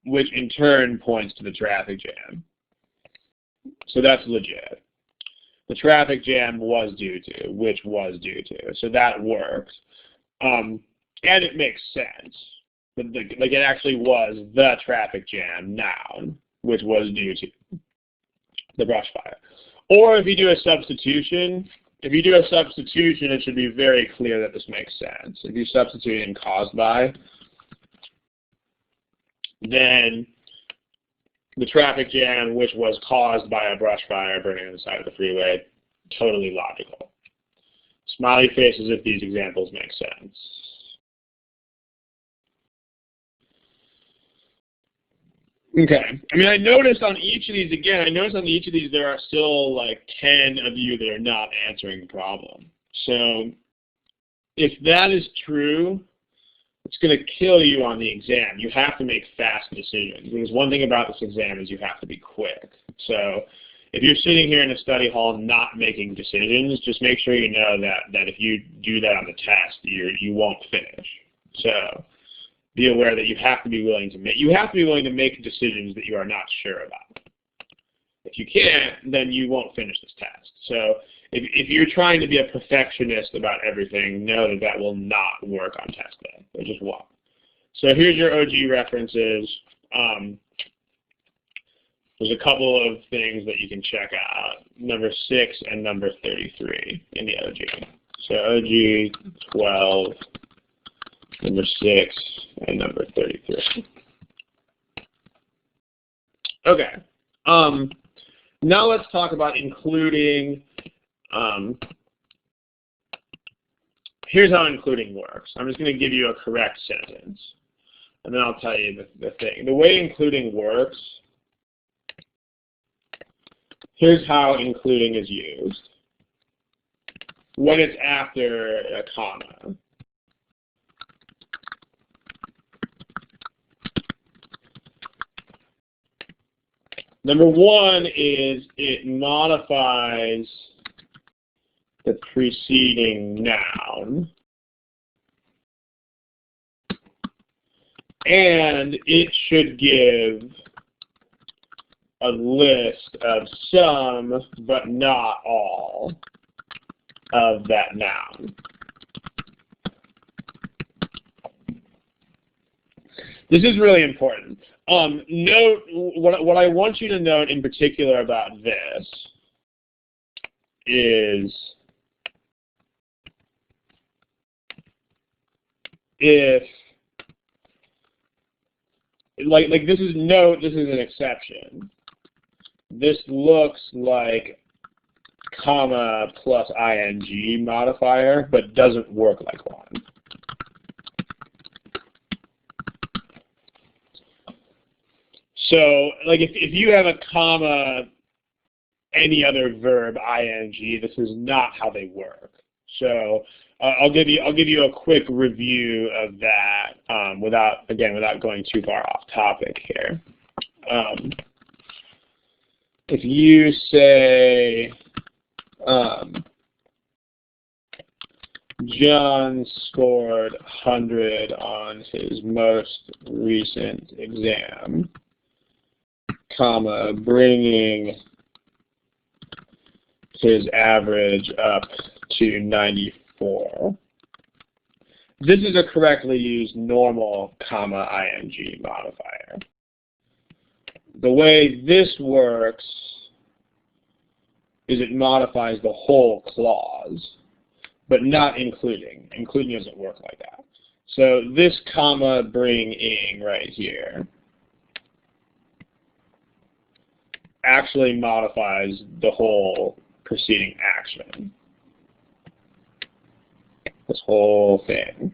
B: in turn points to the traffic jam. So that's legit. The traffic jam was due to, which was due to. So that works. And it makes sense. Like it actually was the traffic jam noun, which was due to the brush fire. Or if you do a substitution, it should be very clear that this makes sense. If you substitute in caused by, then the traffic jam, which was caused by a brush fire burning on the side of the freeway, totally logical. Smiley faces if these examples make sense. Okay. I mean, I noticed on each of these, there are still like 10 of you that are not answering the problem. So if that is true, it's going to kill you on the exam. You have to make fast decisions. Because one thing about this exam is you have to be quick. So if you're sitting here in a study hall not making decisions, just make sure you know that if you do that on the test, you won't finish. So be aware that you have to be willing to make decisions that you are not sure about. If you can't, then you won't finish this test. So if you're trying to be a perfectionist about everything, know that will not work on test day. It just won't. So here's your OG references. There's a couple of things that you can check out. Number 6 and number 33 in the OG. So OG 12, number 6, and number 33. Okay. Now let's talk about including. Here's how including works. I'm just going to give you a correct sentence, and then I'll tell you the thing. The way including works, here's how including is used. When it's after a comma. Number 1 is it modifies the preceding noun, and it should give a list of some, but not all, of that noun. This is really important. Note what I want you to note in particular about this is if like this is an exception. This looks like comma plus ing modifier, but doesn't work like one. So, like, if you have a comma, any other verb, ing, this is not how they work. So, I'll give you a quick review of that without going too far off topic here. If you say John scored 100 on his most recent exam, comma, bringing his average up to 94. This is a correctly used normal comma ing modifier. The way this works is it modifies the whole clause, but not including. Including doesn't work like that. So this comma bringing right here actually modifies the whole preceding action. This whole thing.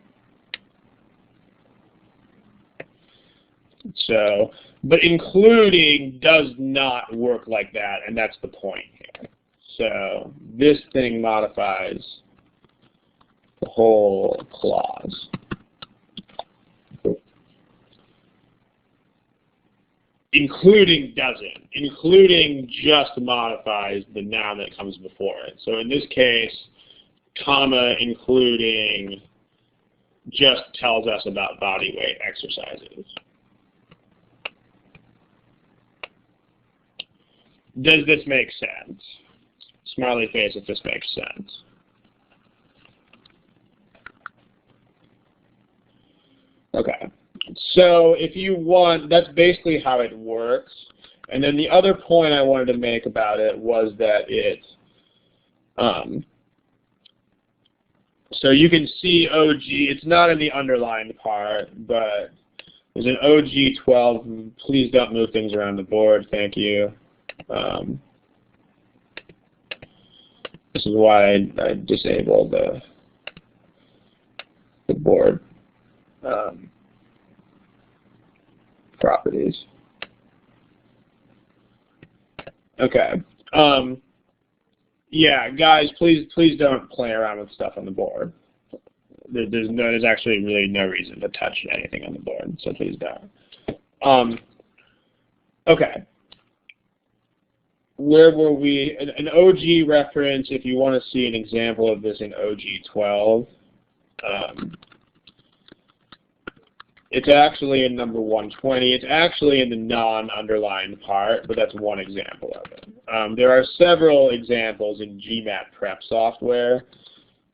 B: So, but including does not work like that, and that's the point here. So this thing modifies the whole clause. Including doesn't. Including just modifies the noun that comes before it. So in this case, comma including just tells us about body weight exercises. Does this make sense? Smiley face if this makes sense. Okay. So if you want, that's basically how it works. And then the other point I wanted to make about it was that it, so you can see OG, it's not in the underlined part, but there's an OG 12. Please don't move things around the board. Thank you. This is why I disabled the board properties. Okay. Yeah, guys, please don't play around with stuff on the board. There's actually really no reason to touch anything on the board, so please don't. Okay. Where were we? An OG reference, if you want to see an example of this in OG 12, it's actually in number 120. It's actually in the non-underlined part, but that's one example of it. There are several examples in GMAT prep software.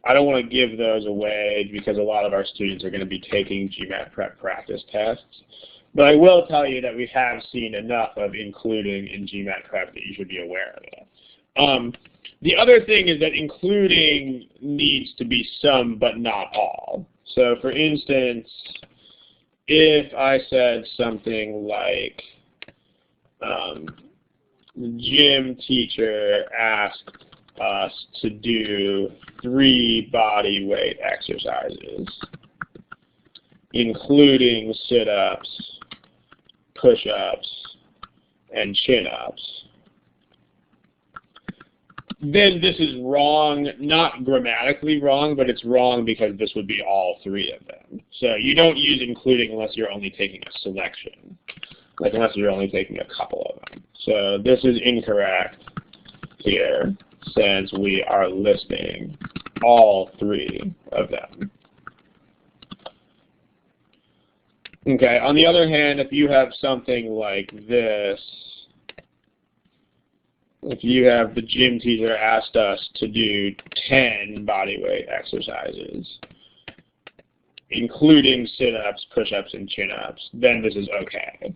B: I don't want to give those away because a lot of our students are going to be taking GMAT prep practice tests. But I will tell you that we have seen enough of including in GMAT prep that you should be aware of it. The other thing is that including needs to be some but not all. So for instance, if I said something like, the gym teacher asked us to do 3 body weight exercises, including sit-ups, push-ups, and chin-ups, then this is wrong, not grammatically wrong, but it's wrong because this would be all 3 of them. So you don't use including unless you're only taking a selection, like unless you're only taking a couple of them. So this is incorrect here since we are listing all 3 of them. Okay, on the other hand, if you have something like this, if you have the gym teacher asked us to do 10 body weight exercises, including sit-ups, push-ups, and chin-ups, then this is okay.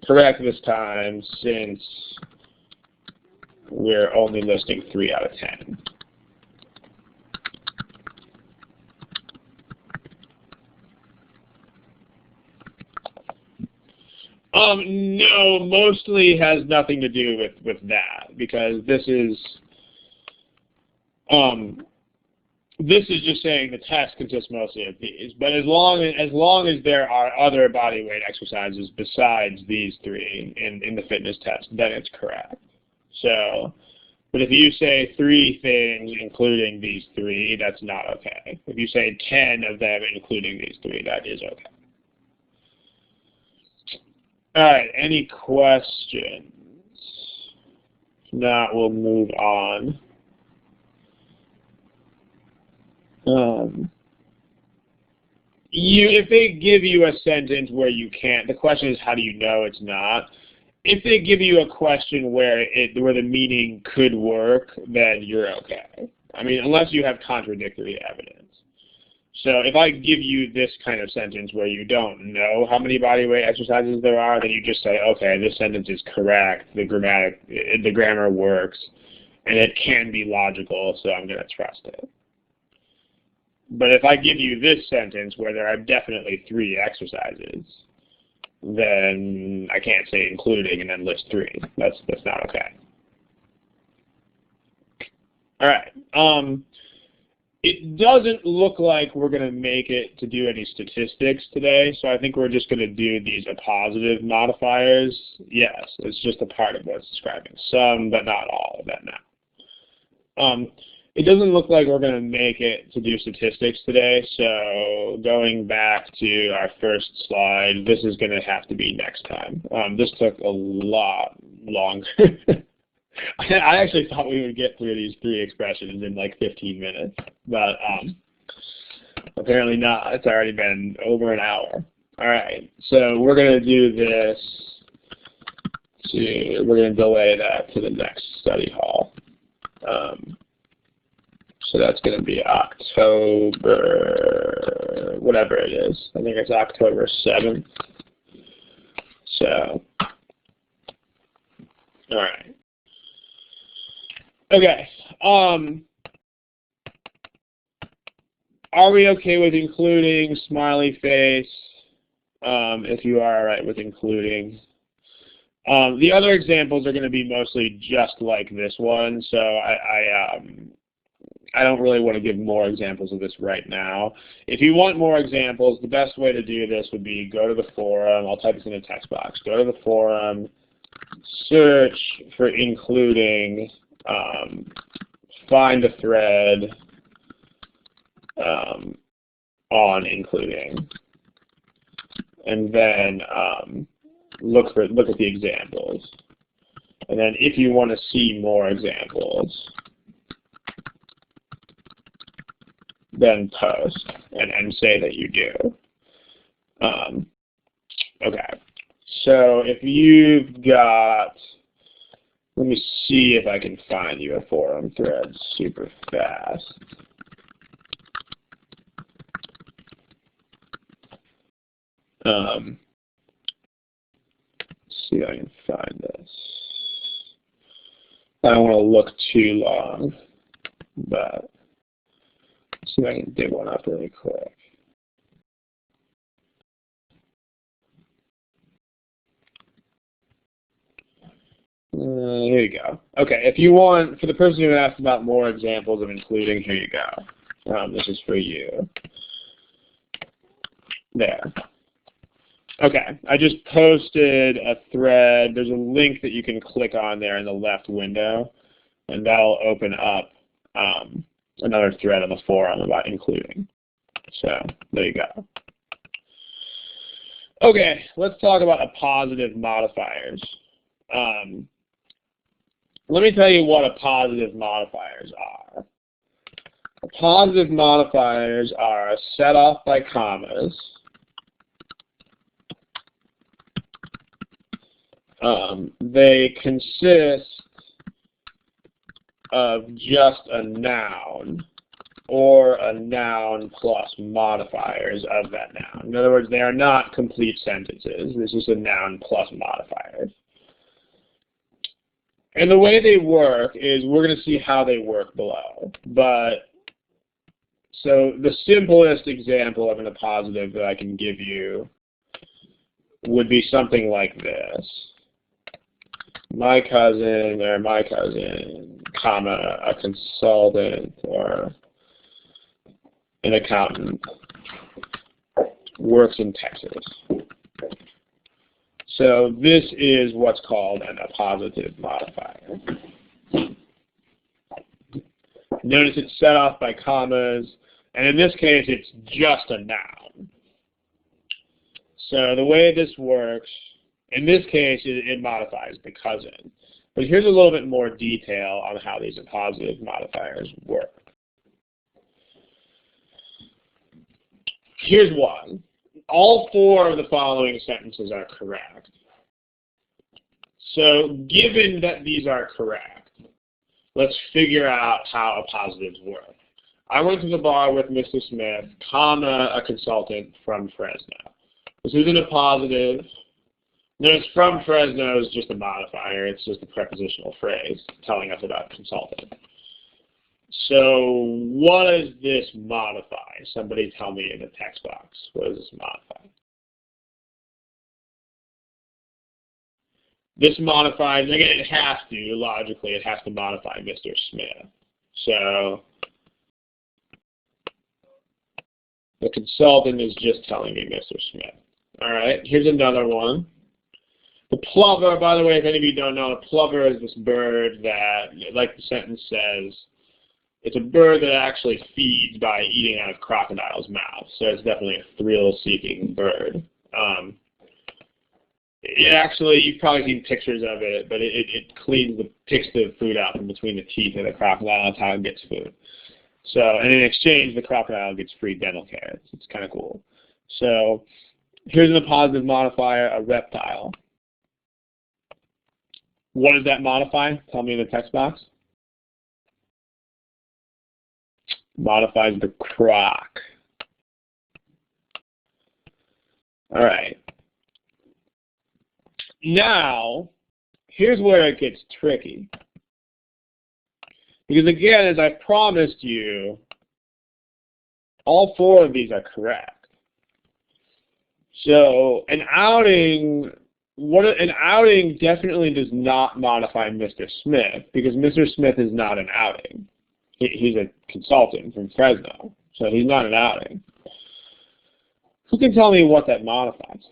B: Correct this time since we're only listing 3 out of 10. No, mostly has nothing to do with that because this is just saying the test consists mostly of these. But as long as there are other body weight exercises besides these 3 in the fitness test, then it's correct. So, but if you say 3 things including these 3, that's not okay. If you say 10 of them including these 3, that is okay. All right, any questions? If not, we'll move on. If they give you a sentence where you can't, the question is how do you know it's not? If they give you a question where the meaning could work, then you're okay. I mean, unless you have contradictory evidence. So if I give you this kind of sentence where you don't know how many body weight exercises there are, then you just say, okay, this sentence is correct, the grammar works, and it can be logical, so I'm going to trust it. But if I give you this sentence where there are definitely 3 exercises, then I can't say including and then list 3. That's not okay. All right. It doesn't look like we're going to make it to do any statistics today, so I think we're just going to do these appositive modifiers. Yes, it's just a part of what's describing some, but not all of that now. it doesn't look like we're going to make it to do statistics today, so going back to our first slide, this is going to have to be next time. This took a lot longer. I actually thought we would get through these 3 expressions in like 15 minutes, but apparently not. It's already been over an hour. All right, so we're going to do this. We're going to delay that to the next study hall. So that's going to be October, whatever it is. I think it's October 7th. So, all right. Okay. Are we okay with including smiley face? If you are all right with including. The other examples are going to be mostly just like this one, so I don't really want to give more examples of this right now. If you want more examples, the best way to do this would be go to the forum. I'll type this in the text box. Go to the forum, search for including, find a thread on including, and then look at the examples. And then if you want to see more examples, then post and say that you do. Okay, so if you've got, let me see if I can find you a forum thread super fast. See if I can find this. I don't want to look too long, but see if I can dig one up really quick. Here you go. Okay, if you want, for the person who asked about more examples of including, here you go. This is for you. There. Okay, I just posted a thread. There's a link that you can click on there in the left window, and that'll open up another thread on the forum about including. So there you go. Okay, let's talk about appositive modifiers. Let me tell you what appositive modifiers are. Appositive modifiers are set off by commas. They consist of just a noun or a noun plus modifiers of that noun. In other words, they are not complete sentences. This is a noun plus modifiers. And the way they work is, we're going to see how they work below. But so the simplest example of an appositive that I can give you would be something like this. My cousin, comma, a consultant or an accountant works in Texas. So this is what's called an appositive modifier. Notice it's set off by commas, and in this case it's just a noun. So the way this works, in this case it modifies the cousin. But here's a little bit more detail on how these appositive modifiers work. Here's one. All 4 of the following sentences are correct. So given that these are correct, let's figure out how appositives work. I went to the bar with Mr. Smith, comma, a consultant from Fresno. This is an appositive. Notice from Fresno is just a modifier. It's just a prepositional phrase telling us about consultant. So what does this modify? Somebody tell me in the text box. What does this modify? This modifies, again, it has to, logically, it has to modify Mr. Smith. So the consultant is just telling me Mr. Smith. All right, here's another one. The plover, by the way, if any of you don't know, a plover is this bird that, like the sentence says, It's a bird that actually feeds by eating out of crocodiles' mouths, so it's definitely a thrill-seeking bird. It actually, you've probably seen pictures of it, but it picks the food out from between the teeth of the crocodile. That's how it gets food. So, and in exchange, the crocodile gets free dental care. It's kind of cool. So, here's an appositive modifier, a reptile. What does that modify? Tell me in the text box. Modifies the croc. All right. Now, here's where it gets tricky. Because again, as I promised you, all four of these are correct. So an outing definitely does not modify Mr. Smith, because Mr. Smith is not an outing. He's a consultant from Fresno, so he's not an outing. Who can tell me what that modifies?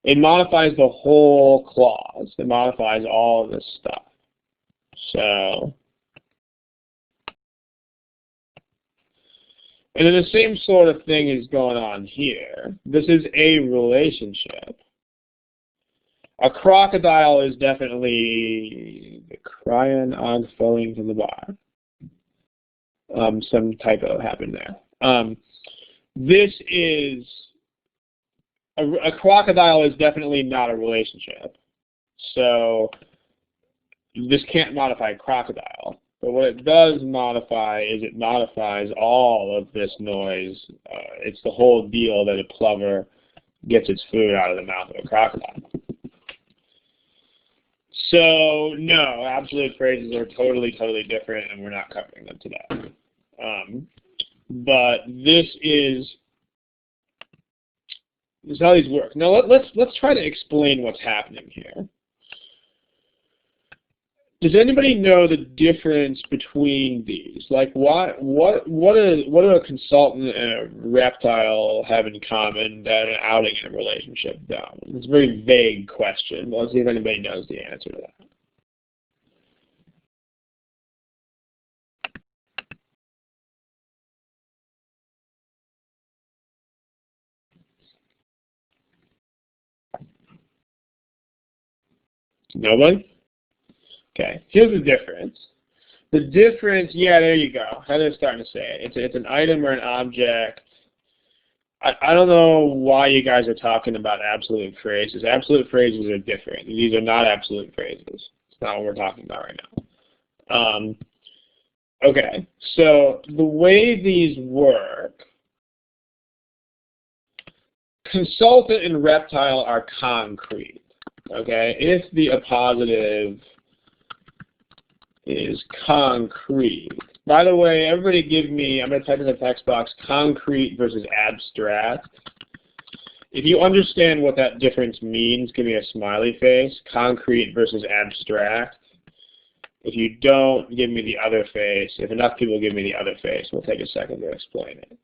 B: It modifies the whole clause. It modifies all of this stuff. So, and then the same sort of thing is going on here. This is a relationship. A crocodile is definitely the crying og falling to the bar. Some typo happened there. This is a crocodile is definitely not a relationship. So this can't modify crocodile. But what it does modify is it modifies all of this noise. It's the whole deal that a plover gets its food out of the mouth of a crocodile. So no, absolute phrases are totally different, and we're not covering them today. But this is how these work. Now let's try to explain what's happening here. Does anybody know the difference between these? Like, what do a consultant and a reptile have in common that an outing and a relationship don't? It's a very vague question, but let's see if anybody knows the answer to that. Nobody? Okay, here's the difference. The difference, yeah, there you go. Heather's starting to say it. It's an item or an object. I don't know why you guys are talking about absolute phrases. Absolute phrases are different. These are not absolute phrases. It's not what we're talking about right now. Okay, so the way these work, consultant and reptile are concrete. Okay, if the appositive is concrete. By the way, everybody give me, I'm going to type in the text box, concrete versus abstract. If you understand what that difference means, give me a smiley face. Concrete versus abstract. If you don't, give me the other face. If enough people give me the other face, we'll take a second to explain it.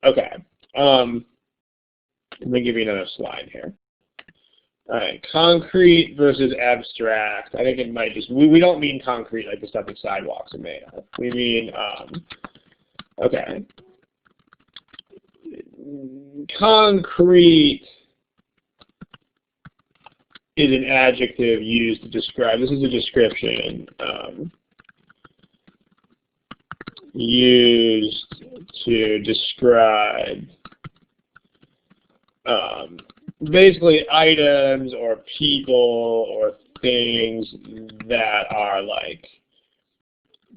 B: Okay. Let me give you another slide here. All right, concrete versus abstract. I think it might just, we don't mean concrete like the stuff that sidewalks are made of. We mean, okay. Concrete is an adjective used to describe, this is a description, used to describe basically items or people or things that are like,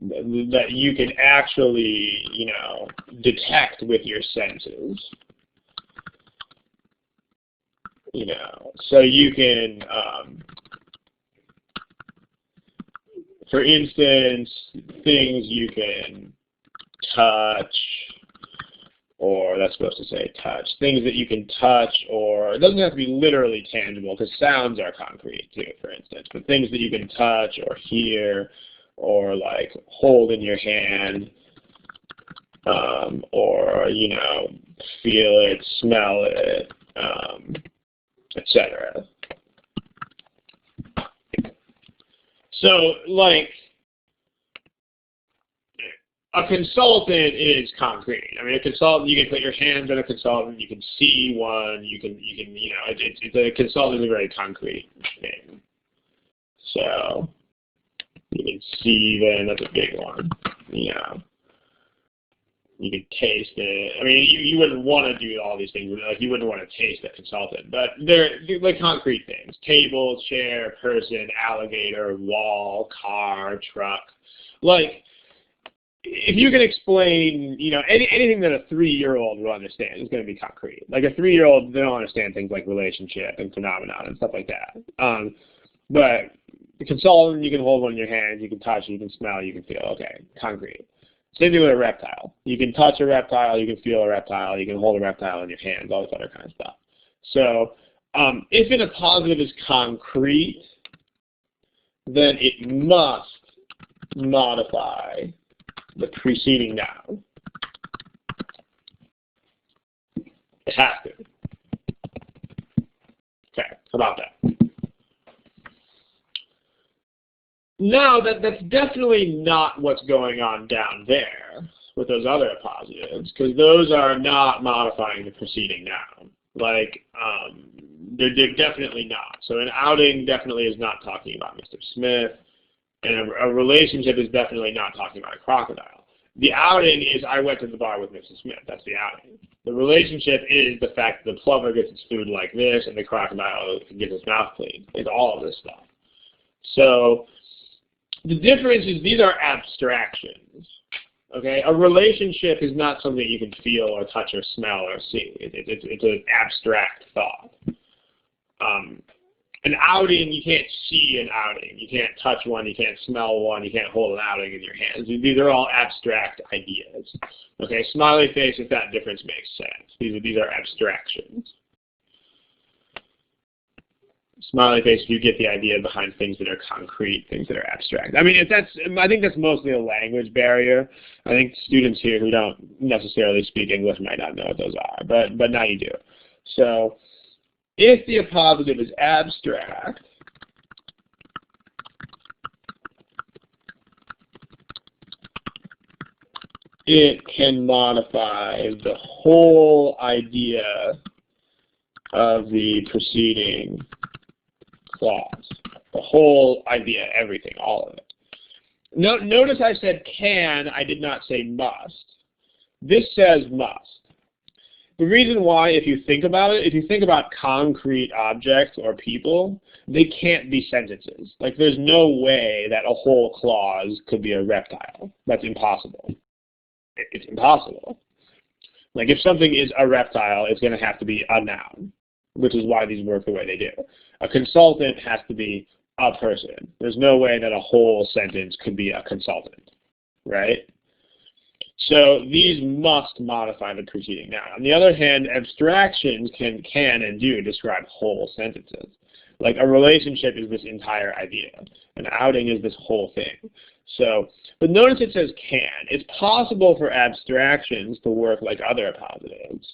B: that you can actually, you know, detect with your senses. You know, so you can, for instance, things you can touch, or that's supposed to say touch, things that you can touch, or it doesn't have to be literally tangible, because sounds are concrete too, for instance, but things that you can touch or hear or like hold in your hand, or, you know, feel it, smell it, etc. So, like, a consultant is concrete. I mean, a consultant, you can put your hands on a consultant, you can see one, you can, a consultant is a very concrete thing. So, you can see them, that's a big one, You can taste it. I mean, you wouldn't want to do all these things. Like, you wouldn't want to taste a consultant. But they're like concrete things. Table, chair, person, alligator, wall, car, truck. Like, if you can explain, anything that a 3-year-old will understand is going to be concrete. Like, a 3-year-old, they don't understand things like relationship and phenomenon and stuff like that. But the consultant, you can hold one in your hands, you can touch it, you can smell, you can feel. Okay, concrete. Same thing with a reptile. You can touch a reptile, you can feel a reptile, you can hold a reptile in your hands, all this other kind of stuff. So if an appositive is concrete, then it must modify the preceding noun. It has to. Okay, how about that? Now, that's definitely not what's going on down there with those other appositives, because those are not modifying the preceding noun. Like, they're definitely not. So an outing definitely is not talking about Mr. Smith, and a relationship is definitely not talking about a crocodile. The outing is, I went to the bar with Mrs. Smith. That's the outing. The relationship is the fact that the plover gets its food like this, and the crocodile gets its mouth clean. It's all of this stuff. So the difference is these are abstractions. Okay, a relationship is not something you can feel or touch or smell or see. It's an abstract thought. An outing, you can't see an outing. You can't touch one. You can't smell one. You can't hold an outing in your hands. These are all abstract ideas. Okay, smiley face, if that difference makes sense. These are abstractions. Smiley face, if you get the idea behind things that are concrete, things that are abstract. I mean, I think that's mostly a language barrier. I think students here who don't necessarily speak English might not know what those are, but now you do. So if the appositive is abstract, it can modify the whole idea of the preceding clause. The whole idea, everything, all of it. Notice I said can, I did not say must. This says must. The reason why, if you think about it, if you think about concrete objects or people, they can't be sentences. Like, there's no way that a whole clause could be a reptile. That's impossible. It's impossible. Like, if something is a reptile, it's going to have to be a noun, which is why these work the way they do. A consultant has to be a person. There's no way that a whole sentence could be a consultant, right? So these must modify the preceding noun. On the other hand, abstractions can and do describe whole sentences. Like, a relationship is this entire idea. An outing is this whole thing. So, but notice it says can. It's possible for abstractions to work like other appositives.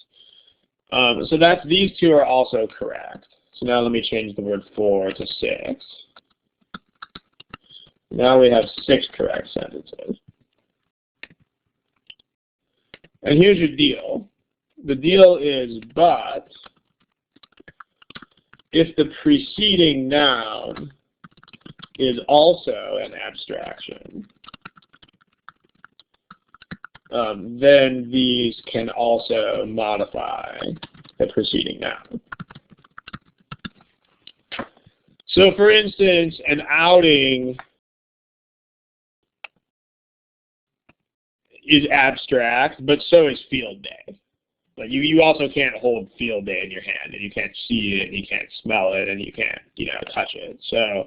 B: So these two are also correct. So now let me change the word for to 6. Now we have 6 correct sentences. And here's your deal. The deal is, but if the preceding noun is also an abstraction, then these can also modify the preceding noun. So for instance, an outing is abstract, but so is field day. Like, you also can't hold field day in your hand, and you can't see it, and you can't smell it, and you can't, touch it. So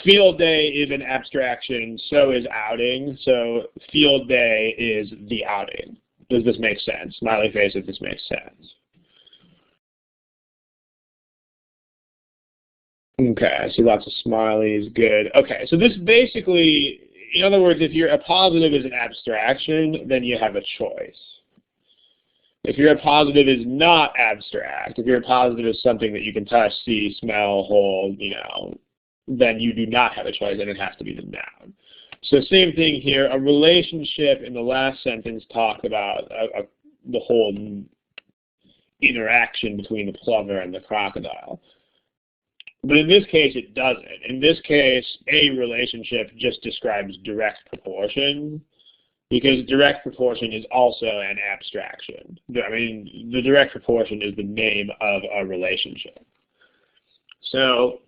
B: field day is an abstraction, so is outing. So field day is the outing. Does this make sense? Smiley face if this makes sense. Okay, I see lots of smileys. Good. Okay, so this basically, in other words, if your appositive is an abstraction, then you have a choice. If your appositive is not abstract, if your appositive is something that you can touch, see, smell, hold, then you do not have a choice, and it has to be the noun. So same thing here. A relationship in the last sentence talked about the whole interaction between the plover and the crocodile. But in this case, it doesn't. In this case, a relationship just describes direct proportion, because direct proportion is also an abstraction. I mean, the direct proportion is the name of a relationship. So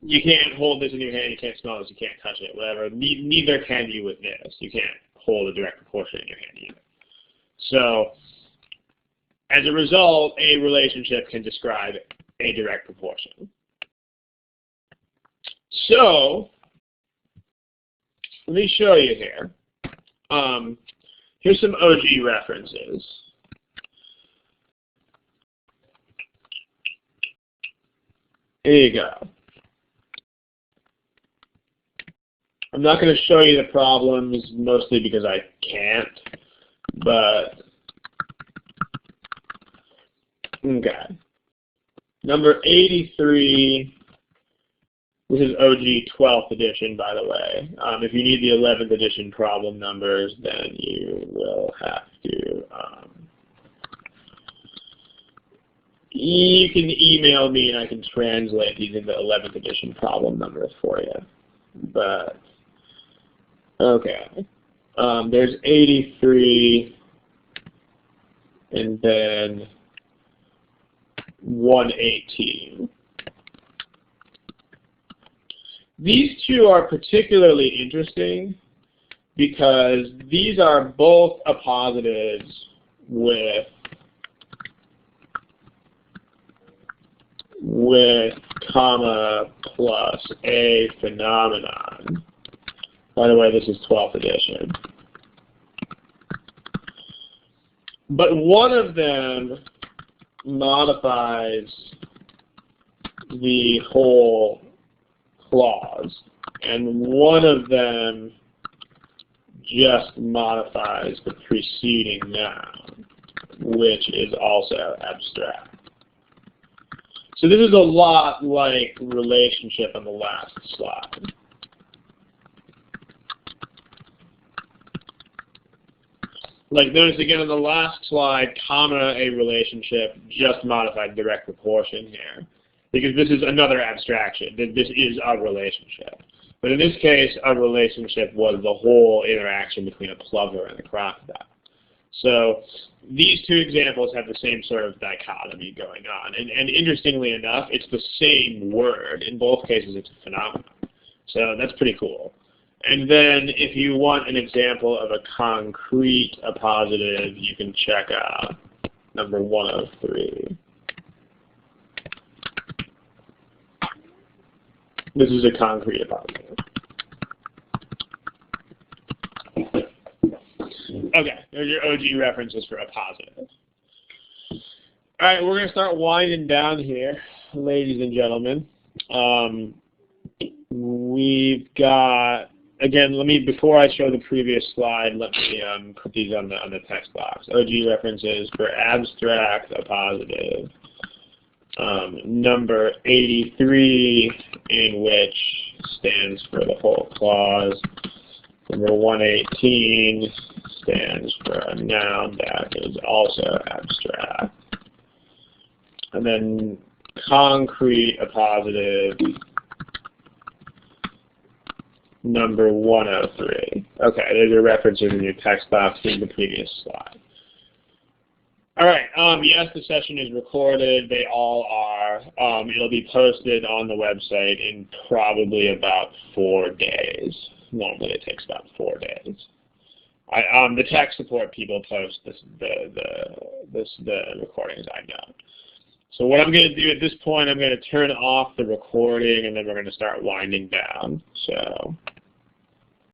B: you can't hold this in your hand, you can't smell this, you can't touch it, whatever. Neither can you with this. You can't hold a direct proportion in your hand either. So as a result, a relationship can describe a direct proportion. So let me show you here. Here's some OG references. Here you go. I'm not going to show you the problems, mostly because I can't, but okay. Number 83, this is OG 12th edition, by the way. If you need the 11th edition problem numbers, then you will have to, you can email me and I can translate these into 11th edition problem numbers for you. But, okay. There's 83, and then 118. These two are particularly interesting because these are both appositives with comma plus a phenomenon. By the way, this is 12th edition. But one of them modifies the whole clause, and one of them just modifies the preceding noun, which is also abstract. So this is a lot like relationship on the last slide. Like notice again on the last slide, comma, a relationship, just modified direct proportion here. Because this is another abstraction. This is a relationship. But in this case, a relationship was the whole interaction between a plover and a crocodile. So these two examples have the same sort of dichotomy going on. And interestingly enough, it's the same word. In both cases, it's a phenomenon. So that's pretty cool. And then if you want an example of a concrete appositive, you can check out number 103. This is a concrete appositive. Okay, there's your OG references for appositive. All right, we're going to start winding down here, ladies and gentlemen. We've got, again, before I show the previous slide, let me put these on the text box. OG references for abstract appositive. Number 83, in which stands for the whole clause. Number 118 stands for a noun that is also abstract. And then concrete appositive, number 103. Okay, there's your references in your text box in the previous slide. All right, yes, the session is recorded. They all are. It'll be posted on the website in probably about 4 days. Normally it takes about 4 days. The tech support people post the recordings, I know. So what I'm going to do at this point, I'm going to turn off the recording, and then we're going to start winding down. So